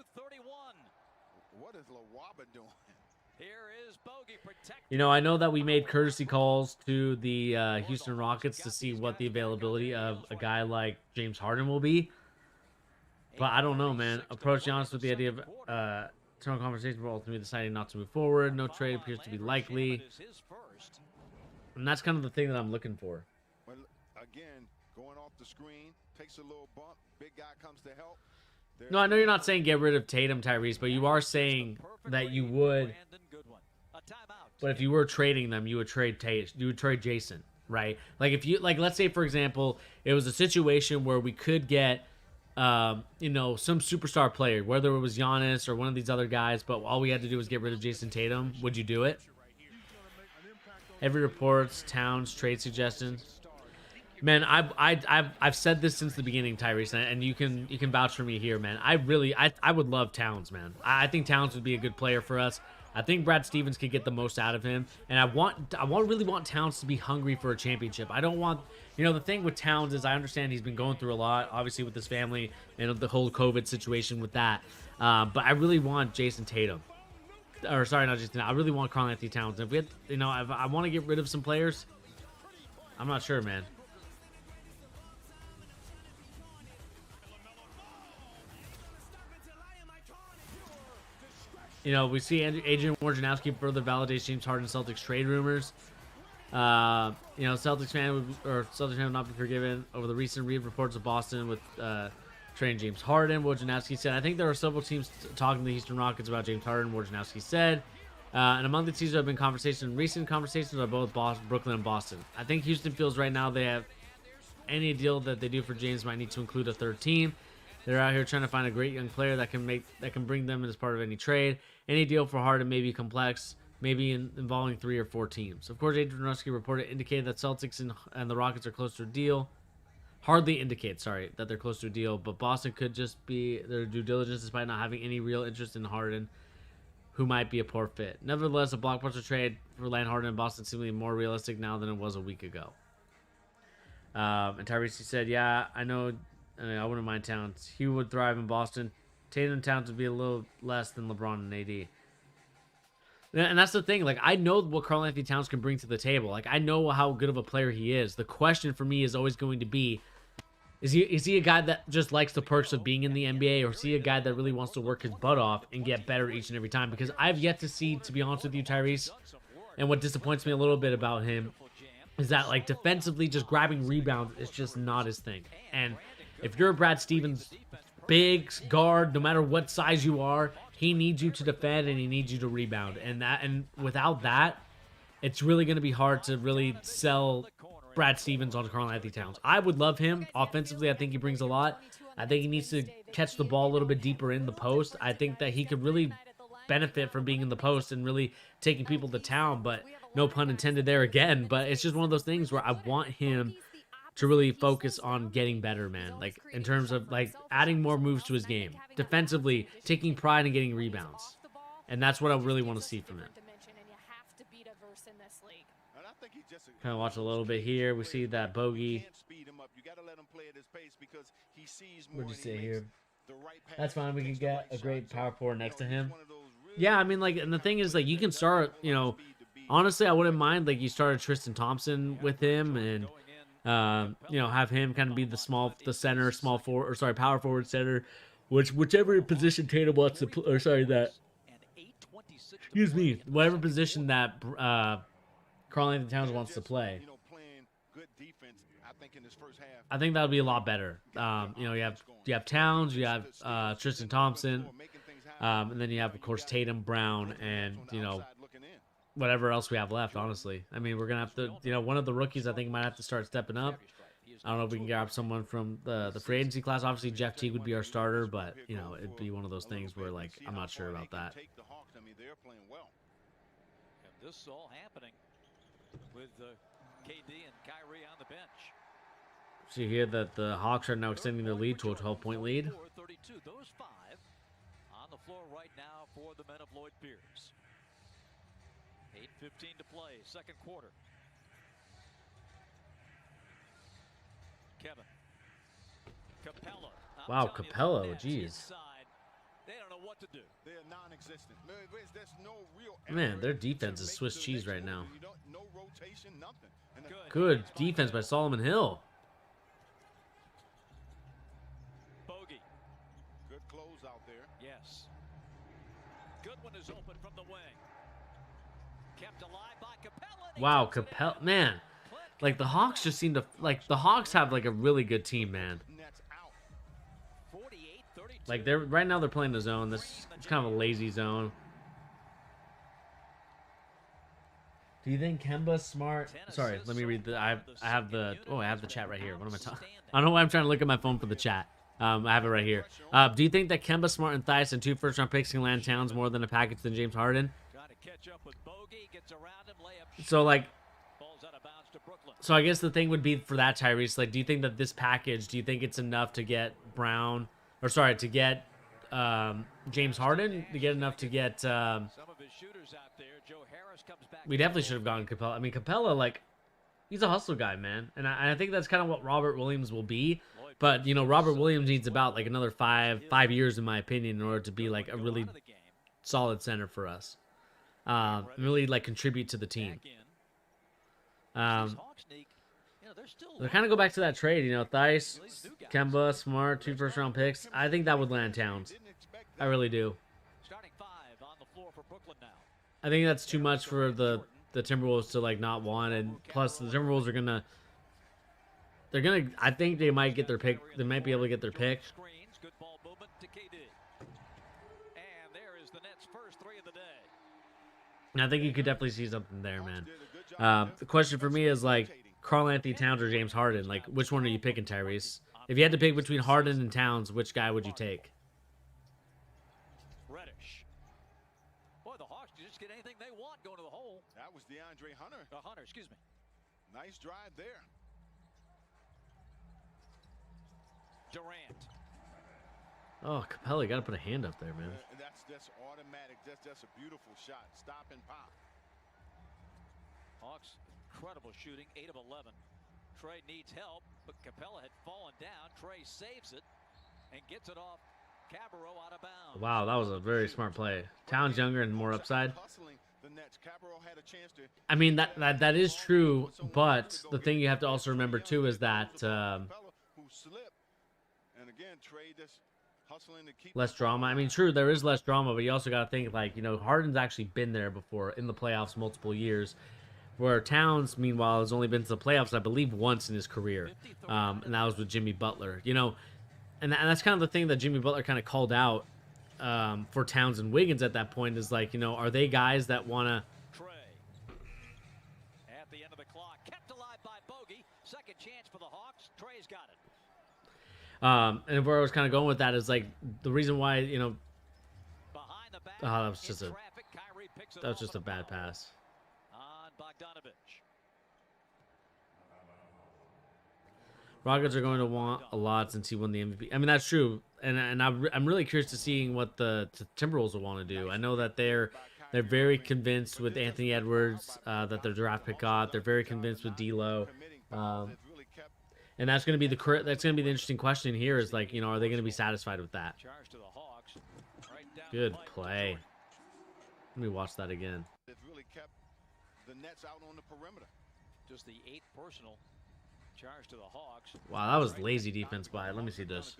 What is Lawaba doing?
Here is bogey protect.
You know, I know that we made courtesy calls to the Houston Rockets to see what the availability of a guy like James Harden will be. But I don't know, man. Approach Giannis with the idea of internal conversation, but ultimately deciding not to move forward. No trade appears to be likely. And that's kind of the thing that I'm looking for.
Well, again, going off the screen, takes a little bump. Big guy comes to help.
No, I know you're not saying get rid of Tatum, Tyrese, but you are saying that you would. But if you were trading them, you would trade Jason, right? Like if you let's say for example, it was a situation where we could get you know, some superstar player, whether it was Giannis or one of these other guys, but all we had to do was get rid of Jason Tatum. Would you do it? Every reports, Towns, trade suggestions. Man, I've said this since the beginning, Tyrese, and you can vouch for me here, man. I would love Towns, man. I think Towns would be a good player for us. I think Brad Stevens could get the most out of him, and I really want Towns to be hungry for a championship. I don't want, you know, the thing with Towns is I understand he's been going through a lot, obviously with his family and the whole COVID situation with that. But I really want Jason Tatum, or sorry, not Jason. I really want Karl-Anthony Towns. If we had, you know, I want to get rid of some players. I'm not sure, man. You know, we see Adrian Wojnarowski further validates James Harden Celtics trade rumors. You know, Celtics fan would not be forgiven over the recent reports of Boston with trading James Harden. Wojnarowski said, I think there are several teams talking to the Houston Rockets about James Harden, Wojnarowski said. And among the teams there have been recent conversations are both Brooklyn and Boston. I think Houston feels right now they have any deal that they do for James might need to include a third team. They're out here trying to find a great young player that can bring them in as part of any trade. Any deal for Harden may be complex, maybe involving 3 or 4 teams. Of course, Adrian Wojnarowski reported indicated that Celtics and the Rockets are close to a deal. Hardly indicate, that they're close to a deal, but Boston could just be their due diligence despite not having any real interest in Harden, who might be a poor fit. Nevertheless, a blockbuster trade for Land Harden in Boston seems more realistic now than it was a week ago. And Tyrese said, yeah, I know. I wouldn't mind Towns. He would thrive in Boston. Tatum and Towns would be a little less than LeBron and AD. And that's the thing. Like, I know what Karl Anthony Towns can bring to the table. Like, I know how good of a player he is. The question for me is always going to be, is he a guy that just likes the perks of being in the NBA, or is he a guy that really wants to work his butt off and get better each and every time? Because I've yet to see, to be honest with you, Tyrese, and what disappoints me a little bit about him is that, like, defensively, just grabbing rebounds is just not his thing. And if you're Brad Stevens, big guard, no matter what size you are, he needs you to defend and he needs you to rebound. And without that, it's really going to be hard to really sell Brad Stevens on Karl Anthony Towns. I would love him offensively. I think he brings a lot. I think he needs to catch the ball a little bit deeper in the post. I think that he could really benefit from being in the post and really taking people to town, but no pun intended there again. But it's just one of those things where I want him to really focus on getting better, man. Like, in terms of, like, adding more moves to his game. Defensively, taking pride in getting rebounds. And that's what I really want to see from him. Kind of watch a little bit here. We see that bogey. What'd you say here? That's fine. We can get a great power forward next to him. Yeah, I mean, like, and the thing is, like, you can start, you know, honestly, I wouldn't mind, like, you started Tristan Thompson with him and, you know, have him kind of be the center, small forward, or sorry, power forward center, whichever position Tatum wants to, or sorry, that, excuse me, whatever position that, Karl Anthony Towns wants to play. I think that would be a lot better. You know, you have Towns, you have Tristan Thompson, and then you have, of course, Tatum, Brown, and, you know, whatever else we have left, honestly. I mean, we're going to have to, you know, one of the rookies I think might have to start stepping up. I don't know if we can grab someone from the free agency class. Obviously, Jeff Teague would be our starter, but, you know, it'd be one of those things where, like, I'm not sure about that.
And this all happening with KD and Kyrie on the bench.
See here that the Hawks are now extending their lead to a 12-point lead.
32. Those five on the floor right now for the men of Lloyd Pierce. 8:15 to play, second quarter. Kevin. Capella.
Wow, Capello, jeez.
They don't know what to do.
They're non-existent. There's no real
Man, their defense is Swiss cheese right now.
No rotation, nothing.
Good defense by Solomon Hill.
Bogey.
Good close out there.
Yes. Goodwin is open from the wing. Kept alive by Capella.
Wow, Capella, man. Like, the Hawks just seem to, like, the Hawks have, like, a really good team, man. Like, they're right now they're playing the zone. This it's kind of a lazy zone. Do you think Kemba Smart? Sorry, let me read the. I have the. Oh, I have the chat right here. What am I talking? I don't know why I'm trying to look at my phone for the chat. I have it right here. Do you think that Kemba Smart and Theis and 2 first-round picks can land Towns more than a package than James Harden? So, like, so I guess the thing would be for that, Tyrese. Like, do you think that this package? Do you think it's enough to get Brown? Or sorry, to get James Harden, to get enough to get. We definitely should have gone Capella. I mean, Capella, like, he's a hustle guy, man, and I think that's kind of what Robert Williams will be. But, you know, Robert Williams needs about like another five years, in my opinion, in order to be like a really solid center for us. Really like contribute to the team. They kind of go back to that trade, you know, Theis, Kemba, Smart, 2 first-round picks. I think that would land Towns. I really do. I think that's too much for the Timberwolves to, like, not want, and plus the Timberwolves are I think they might get their pick. They might be able to get their pick. And I think you could definitely see something there, man. The question for me is, like, Karl Anthony Towns or James Harden? Like, which one are you picking, Tyrese? If you had to pick between Harden and Towns, which guy would you take?
Reddish. Boy, the Hawks just get anything they want going to the hole.
That was DeAndre Hunter.
Hunter, excuse me.
Nice drive there.
Durant.
Oh, Capella, you got to put a hand up there, man.
That's automatic. That's a beautiful shot. Stop and pop.
Hawks, incredible shooting, 8 of 11. Trey needs help, but Capella had fallen down. Trey saves it and gets it off Cabarrot out of bounds.
Wow, that was a very smart play. Towns younger and more upside.
the Nets. Cabarrot had a chance to.
I mean, that is true, but the thing you have to also remember too is that
who slipped, and again, Trey just hustling to keep
less drama. I mean, true, there is less drama, but you also got to think, like, you know, Harden's actually been there before in the playoffs multiple years, where Towns, meanwhile, has only been to the playoffs, I believe, once in his career, and that was with Jimmy Butler. You know, and that's kind of the thing that Jimmy Butler kind of called out for Towns and Wiggins at that point is, like, you know, are they guys that want to...
Trey. At the end of the clock, kept alive by Bogey. Second chance for the Hawks. Trey's got it.
And where I was kind of going with that is, like, the reason why, you know,
Behind the back,
that was just
in
a
traffic, Kyrie picks it
that was
off
just a
and
bad
foul
pass.
on Bogdanovich.
Rockets are going to want a lot since he won the MVP. I mean, that's true, and I'm really curious to seeing what the Timberwolves will want to do. I know that they're very convinced with Anthony Edwards that their draft pick got. They're very convinced with D'Lo, and that's going to be the interesting question here. Is, like, you know, are they going to be satisfied with that?
Charge to the Hawks. Right down
Good
the pipe.
play. Let me watch that again.
They've really kept the Nets out on the perimeter.
Just the 8th personal. Charge to the Hawks.
Wow, that was lazy defense by. Let me see this.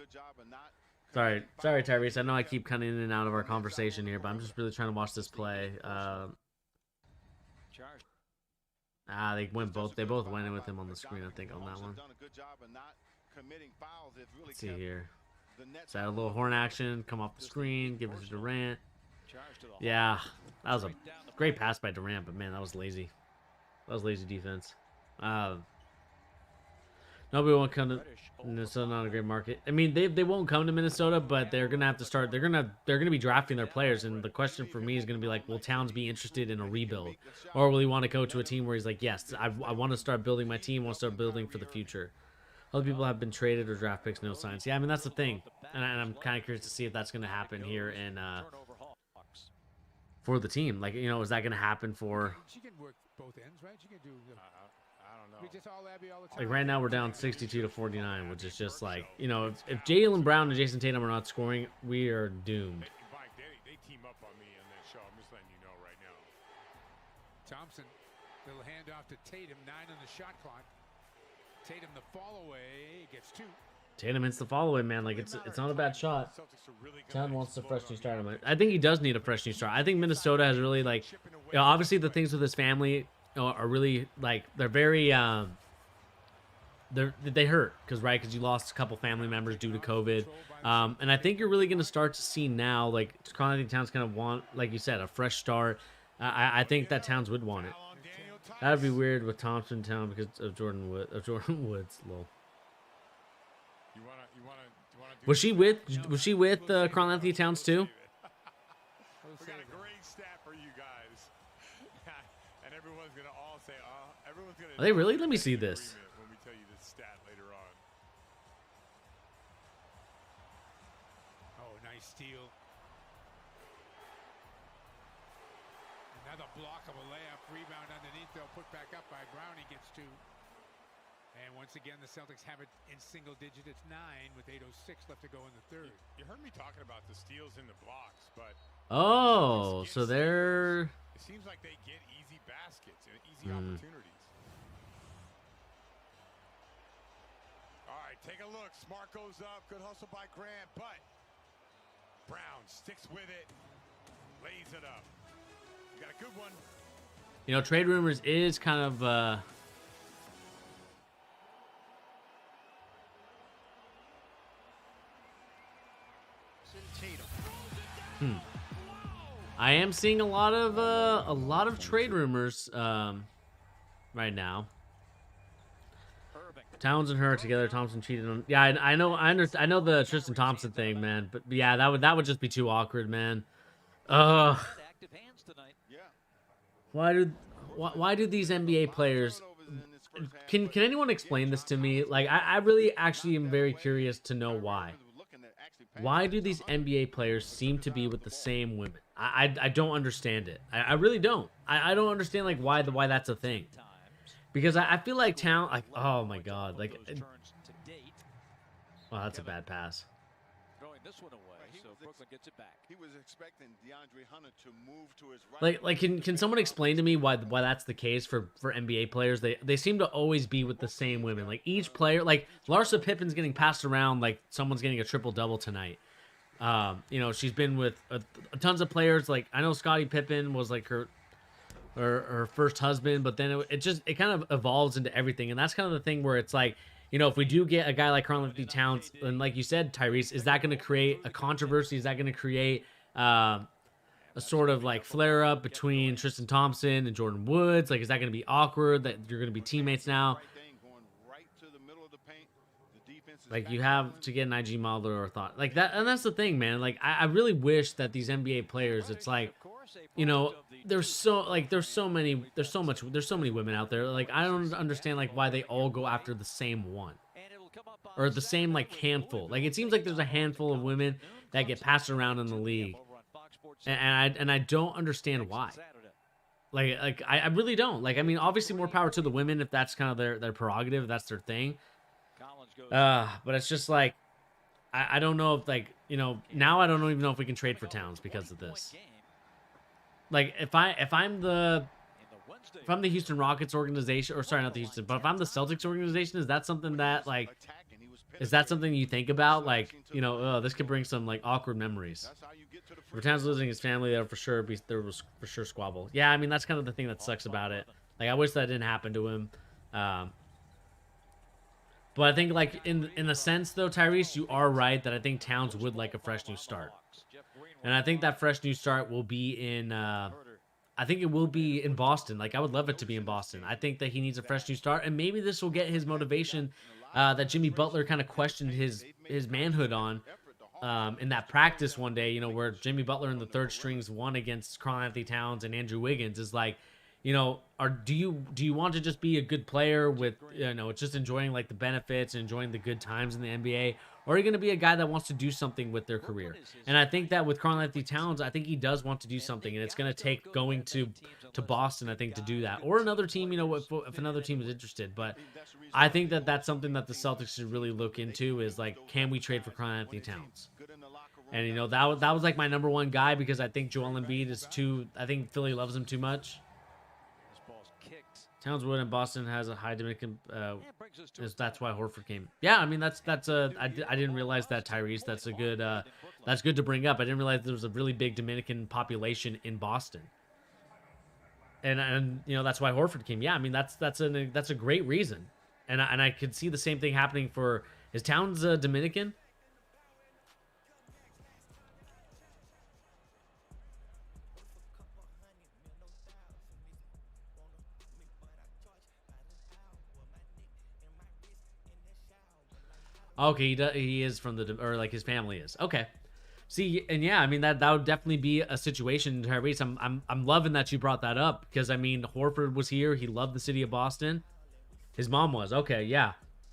Sorry, Tyrese. I know I keep kind of in and out of our conversation here, but I'm just really trying to watch this play.
Charge.
They both went in with him on the screen, I think, on that one. Let's see here. Is that a little horn action? Come off the screen, give it to Durant.
Charge to the
Yeah, that was a great pass by Durant, but man, that was lazy. That was lazy defense. Nobody won't come to Minnesota. Not a great market. I mean, they won't come to Minnesota, but they're gonna have to start. They're gonna be drafting their players, and the question for me is gonna be, like, will Towns be interested in a rebuild, or will he want to go to a team where he's like, yes, I want to start building my team, want to start building for the future. Other people have been traded or draft picks, no signs. Yeah, I mean, that's the thing, and I'm kind of curious to see if that's gonna happen here in for the team. Like, you know, is that gonna happen for?
She can work both ends, right? She can do.
I don't know.
We just all Abby all the time.
Like, right now we're down 62-49, which is just like, you know, if Jaylen Brown and Jason Tatum are not scoring, we are doomed.
Mike, they team up on me on that show. I'm just letting you know right now.
Thompson, little handoff to Tatum, 9 on the shot clock. Tatum the fall away gets 2.
Tatum hits the follow away, man. Like, it's not a bad shot. Town wants a fresh new start. I think he does need a fresh new start. I think Minnesota has really, like, you know, obviously the things with his family are really, like, they're very they hurt because you lost a couple family members due to COVID, and I think you're really going to start to see now, like, Karl-Anthony Towns kind of want, like you said, a fresh start. I think that Towns would want it. That'd be weird with Thompson Town because of Jordan Woods. Lol. Was she with Karl-Anthony Towns too?
We got a great stat for you guys. And everyone's going to all say, everyone's going to...
Are they really? Let me see this.
When we tell you this stat later on.
Oh, nice steal. Another block of a layup, rebound underneath. They'll put back up by Brown. He gets 2. And once again, the Celtics have it in single digit. It's 9 with 8:06 left to go in the third.
You heard me talking about the steals and the blocks, but...
Oh, so they're...
It seems like they get easy baskets and easy opportunities. All right, take a look. Smart goes up. Good hustle by Grant, but Brown sticks with it, lays it up. You got a good one.
You know, trade rumors is kind of... I am seeing a lot of trade rumors right now. Towns and her together. Thompson cheated on. Yeah, I know the Tristan Thompson thing, man. But yeah, that would just be too awkward, man. Ugh. Why do these NBA players? Can anyone explain this to me? Like, I really actually am very curious to know why. Why do these NBA players seem to be with the same women? I don't understand it. I really don't. I don't understand, like, why that's a thing. Because I feel like like, oh my god, like, oh, that's a bad pass.
this one away, so Brooklyn gets it back.
He was expecting DeAndre Hunter to move to his right.
Like can someone explain to me why that's the case for NBA players? They seem to always be with the same women. Like each player, like Larsa Pippen's getting passed around like someone's getting a triple-double tonight. You know, she's been with tons of players. Like I know Scottie Pippen was like her first husband, but then it kind of evolves into everything, and that's kind of the thing where it's like, you know, if we do get a guy like Karl-Anthony Towns, and like you said, Tyrese, is that going to create a controversy? Is that going to create a sort of like flare up between Tristan Thompson and Jordan Woods? Like, is that going to be awkward that you're going to be teammates now? Like, you have to get an IG modeler or thought like that, and that's the thing, man. Like, I really wish that these NBA players, it's like, you know, there's so many women out there. Like, I don't understand like why they all go after the same one or the same like handful. Like, it seems like there's a handful of women that get passed around in the league, and I don't understand why. Like I really don't. Like, I mean, obviously more power to the women if that's kind of their prerogative, if that's their thing. But it's just like, I don't know if, like, you know, now I don't even know if we can trade for Towns because of this. Like, if I'm the Houston Rockets organization, or sorry, not the Houston, but if I'm the Celtics organization, is that something that, like, is that something you think about? Like, you know, oh, this could bring some like awkward memories. For Towns losing his family, there was for sure squabble. Yeah, I mean, that's kind of the thing that sucks about it. Like, I wish that didn't happen to him. But I think, like, in a sense, though, Tyrese, you are right that I think Towns would like a fresh new start. And I think that fresh new start will be in, I think it will be in Boston. Like, I would love it to be in Boston. I think that he needs a fresh new start, and maybe this will get his motivation that Jimmy Butler kind of questioned his manhood on in that practice one day, you know, where Jimmy Butler and the third strings won against Karl-Anthony Towns and Andrew Wiggins, is like, you know, do you want to just be a good player with, you know, just enjoying like the benefits and enjoying the good times in the NBA, or are you going to be a guy that wants to do something with their career? And I think that with Karl-Anthony Towns, I think he does want to do something, and it's going to take going to Boston, I think, to do that, or another team, you know, if another team is interested. But I think that that's something that the Celtics should really look into, is like, can we trade for Karl-Anthony Towns? And, you know, that was like my number one guy, because I think Joel Embiid is I think Philly loves him too much. Townswood in Boston has a high Dominican. That's why Horford came. Yeah, I mean I didn't realize that, Tyrese. That's good to bring up. I didn't realize there was a really big Dominican population in Boston, and you know, that's why Horford came. Yeah, I mean that's a great reason, and I could see the same thing happening for, is Towns Dominican? Okay, he is from or like his family is. Okay. See, and yeah, I mean that would definitely be a situation, Tyrese. I'm loving that you brought that up, because I mean, Horford was here. He loved the city of Boston. His mom was. Okay, yeah.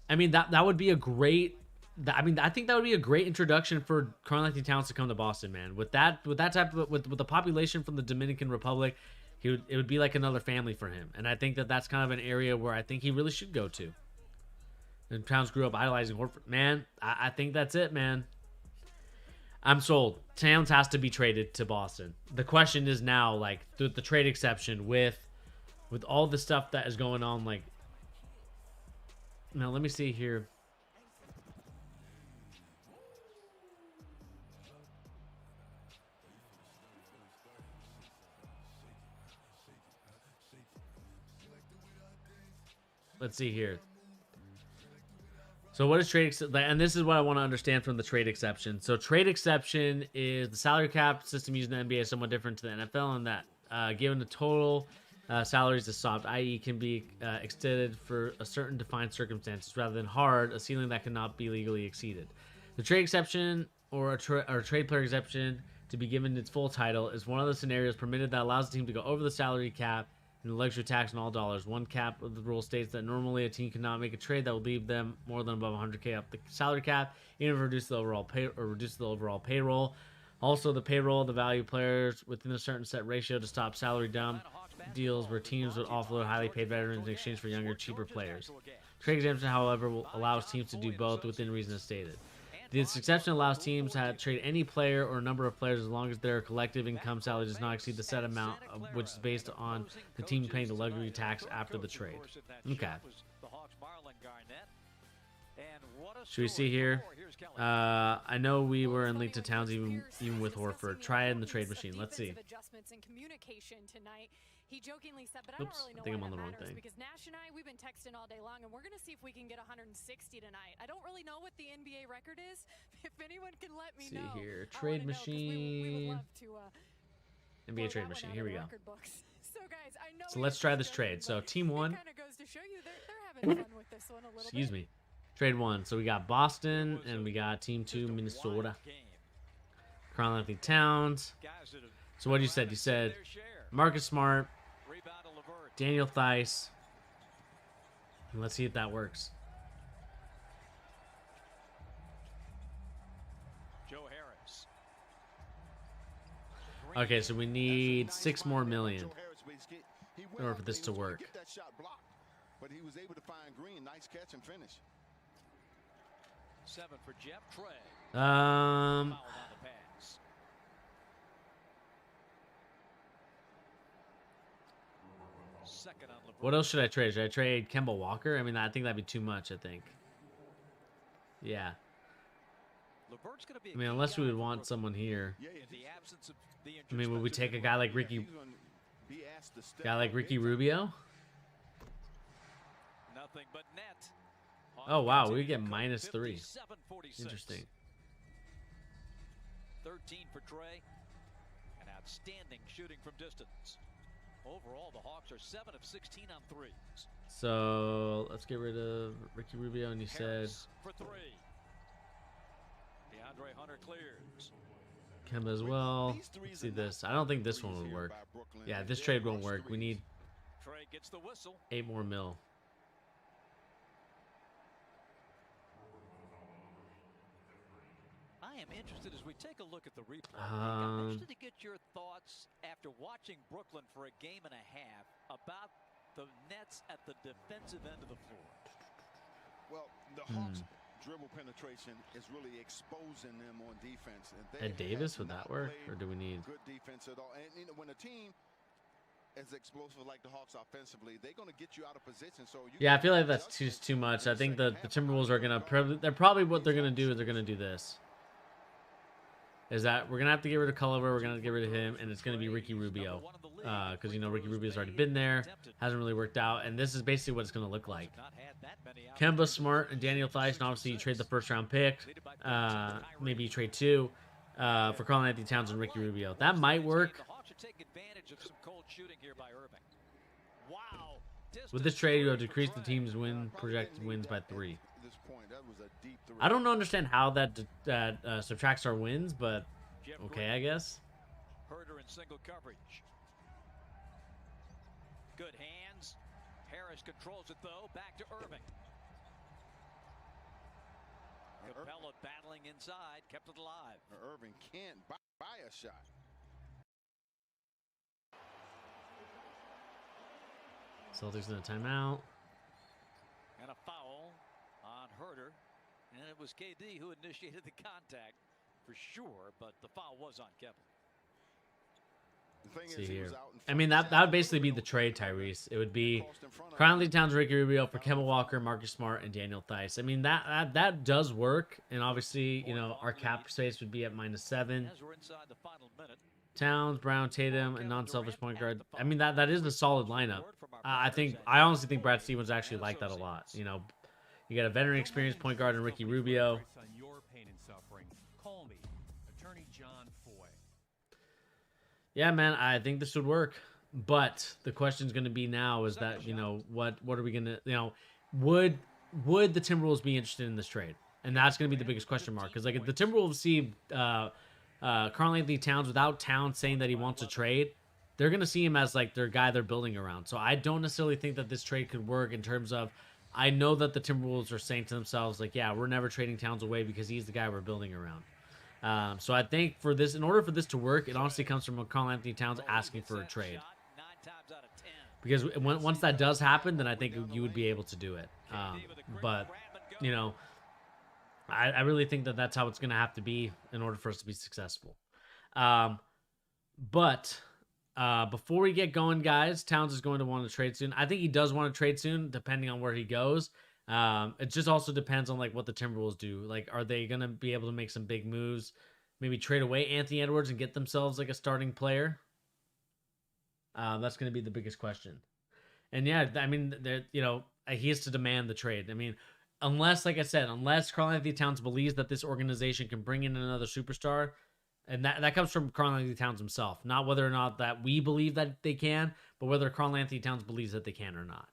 I mean that would be a great, I think that would be a great introduction for Karl-Anthony Towns to come to Boston, man. With that type of with the population from the Dominican Republic, it would be like another family for him. And I think that that's kind of an area where I think he really should go to. And Towns grew up idolizing Horford. Man, I think that's it, man. I'm sold. Towns has to be traded to Boston. The question is now, like, the trade exception with all the stuff that is going on, like, now let me see here. Let's see here. So what is trade, and this is what I want to understand from the trade exception. So trade exception is the salary cap system used in the NBA is somewhat different to the NFL in that given the total salaries is soft, i.e. can be extended for a certain defined circumstances rather than hard, a ceiling that cannot be legally exceeded. The trade exception or a trade player exception to be given its full title is one of the scenarios permitted that allows the team to go over the salary cap and the luxury tax on all dollars. One cap of the rule states that normally a team cannot make a trade that would leave them more than above 100K up the salary cap, even if it reduces the overall payroll. Also, the payroll, the value of players within a certain set ratio to stop salary dump deals where teams would offload highly paid veterans in exchange for younger, cheaper players. Trade exemption, however, will allow teams to do both within reason as stated. This exception allows teams to trade any player or number of players as long as their collective income salary does not exceed the set amount, which is based on the team paying the luxury tax after the trade. Okay. Should we see here? I know we were in linked to Towns even with Horford. Try it in the trade machine. Let's see.
He jokingly said, but
Oops,
I don't really know
I think I'm
why
on the
that
wrong
matters
thing.
because Nash and I, we've been texting all day long, and we're going to see if we can get 160 tonight. I don't really know what the NBA record is. If anyone can let me know.
See here,
I
trade
wanna know, 'cause we would
machine.
love to,
NBA
blow
trade
that one
machine.
out
Here
of
we
the
go.
record books. So guys, I know
So
we
let's
have
try this
discussion,
trade. So
but
team
it
one.
kind of goes to show you they're having fun with this one a little
Excuse
bit.
me. Trade one. So we got Boston and we got team two Minnesota. Karl Anthony Towns. So what you said? You said Marcus Smart, Daniel Theis. And let's see if that works.
Joe Harris.
Okay, so we need $6 more million in order for this to work.
But he was able to find Green. Nice catch and finish.
7 for Jeff Trey. Fouled on the pass. Second on LeVert.
What else should I trade? Should I trade Kemba Walker? I mean, I think that'd be too much, I think. Yeah.
LeVert's gonna be a
I mean,
key
unless we
guy
would
for
want
Brooklyn.
someone here.
Yeah,
In the absence of the
I
injured
mean, would we
Spencer
take a guy like
yeah,
Ricky
he's gonna be asked to step
Guy like
up
Ricky
big time.
Rubio?
Nothing but net.
Oh, wow,
Hawks
we get
continue to cook
-3.
57-46.
Interesting.
13 for Trey. And outstanding shooting from distance. Overall, the Hawks are 7 of 16 on threes.
So let's get rid of Ricky Rubio. And you said
Harris for 3. DeAndre Hunter clears.
Kemba as well. Let's see this. I don't think this one would work. Yeah, this trade won't work. We need
Trey gets the whistle.
8 more mil.
I am interested as we take a look at the replay. I'm interested to get your thoughts after watching Brooklyn for a game and a half about the Nets at the defensive end of the floor.
Well, the Hawks dribble penetration is really exposing them on defense. And they
Ed Davis,
have
would that
not
work?
played
Or do we need...
good defense at all? And you know, when a team as explosive like the Hawks offensively, they're going to get you out of position. So you
Yeah, I feel like that's too much. I think the Timberwolves are going to... They're probably what they're going to do is they're going to do this. Is that we're going to have to get rid of Culliver, we're going to have to get rid of him, and it's going to be Ricky Rubio. Because, you know, Ricky Rubio's already been there. Hasn't really worked out. And this is basically what it's going to look like. Kemba, Smart, and Daniel Theis. And obviously, you trade the first-round pick. Maybe you trade 2 for Karl Anthony Towns and Ricky Rubio. That might work.
The Hawks should take advantage of some cold shooting here by Irving. Wow.
With this trade, you have decreased the team's projected wins by 3.
This point, that was a deep three.
I don't understand how that subtracts our wins, but okay, I guess.
Herder in single coverage. Good hands. Harris controls it though. Back to Irving. Capella battling inside, kept it alive.
Irving can't buy a shot.
Celtics in a timeout.
And a foul on Herder. And it was KD who initiated the contact for sure, but the foul was on Kevin.
The thing
See
is, he
here.
was out in
I mean,
front.
that would basically be the trade, Tyrese. It would be Karl Anthony Towns, Ricky Rubio for Kemba Walker, Marcus Smart, and Daniel Theis. I mean, that does work. And obviously, you know, our cap space would be at -7.
As we're inside the final minute,
Towns, Brown, Tatum, and non-selfish point guard. I mean, that is a solid lineup. I honestly think Brad Stevens actually liked that a lot. You know, you got a veteran experienced point guard in Ricky Rubio.
On your pain and suffering, call me, Attorney John Foy.
Yeah, man, I think this would work. But the question's going to be now is that, you know, what are we going to, you know, would the Timberwolves be interested in this trade? And that's going to be the biggest question mark. Because, like, if the Timberwolves see Karl Anthony Towns without Towns saying that he wants to trade, they're going to see him as, like, their guy they're building around. So I don't necessarily think that this trade could work in terms of, I know that the Timberwolves are saying to themselves, like, yeah, we're never trading Towns away because he's the guy we're building around. So I think for this, in order for this to work, it honestly comes from Karl Anthony Towns asking for a trade. Because once that does happen, then I think you would be able to do it. But, you know, I really think that that's how it's going to have to be in order for us to be successful. But before we get going, guys, Towns is going to want to trade soon. I think he does want to trade soon, depending on where he goes. It just also depends on like what the Timberwolves do. Like, are they going to be able to make some big moves? Maybe trade away Anthony Edwards and get themselves like a starting player. That's going to be the biggest question. And yeah, I mean, he has to demand the trade. I mean, unless, like I said, unless Karl-Anthony Towns believes that this organization can bring in another superstar, and that comes from Karl-Anthony Towns himself, not whether or not that we believe that they can, but whether Karl-Anthony Towns believes that they can or not.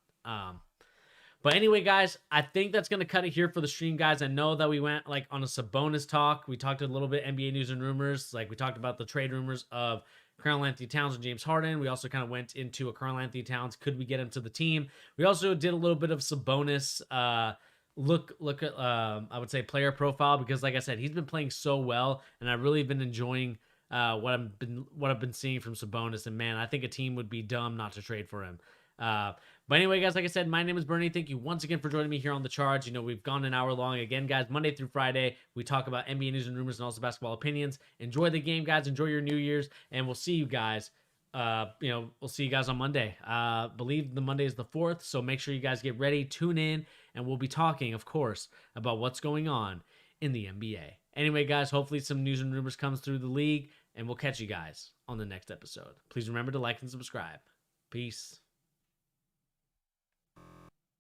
But anyway, guys, I think that's going to cut it here for the stream, guys. I know that we went like on a Sabonis talk. We talked a little bit NBA news and rumors. Like we talked about the trade rumors of Karl-Anthony Towns and James Harden. We also kind of went into a Karl-Anthony Towns. Could we get him to the team? We also did a little bit of Sabonis look at I would say player profile, because like I said, he's been playing so well, and I've really been enjoying what I've been seeing from Sabonis. And man, I think a team would be dumb not to trade for him. But anyway, guys, like I said, my name is Bernie. Thank you once again for joining me here on The Charge. You know, we've gone an hour long. Again, guys, Monday through Friday, we talk about NBA news and rumors and also basketball opinions. Enjoy the game, guys. Enjoy your New Year's, and we'll see you guys. We'll see you guys on Monday. Believe the Monday is the 4th, so make sure you guys get ready, tune in, and we'll be talking, of course, about what's going on in the NBA. Anyway, guys, hopefully some news and rumors comes through the league, and we'll catch you guys on the next episode. Please remember to like and subscribe. Peace.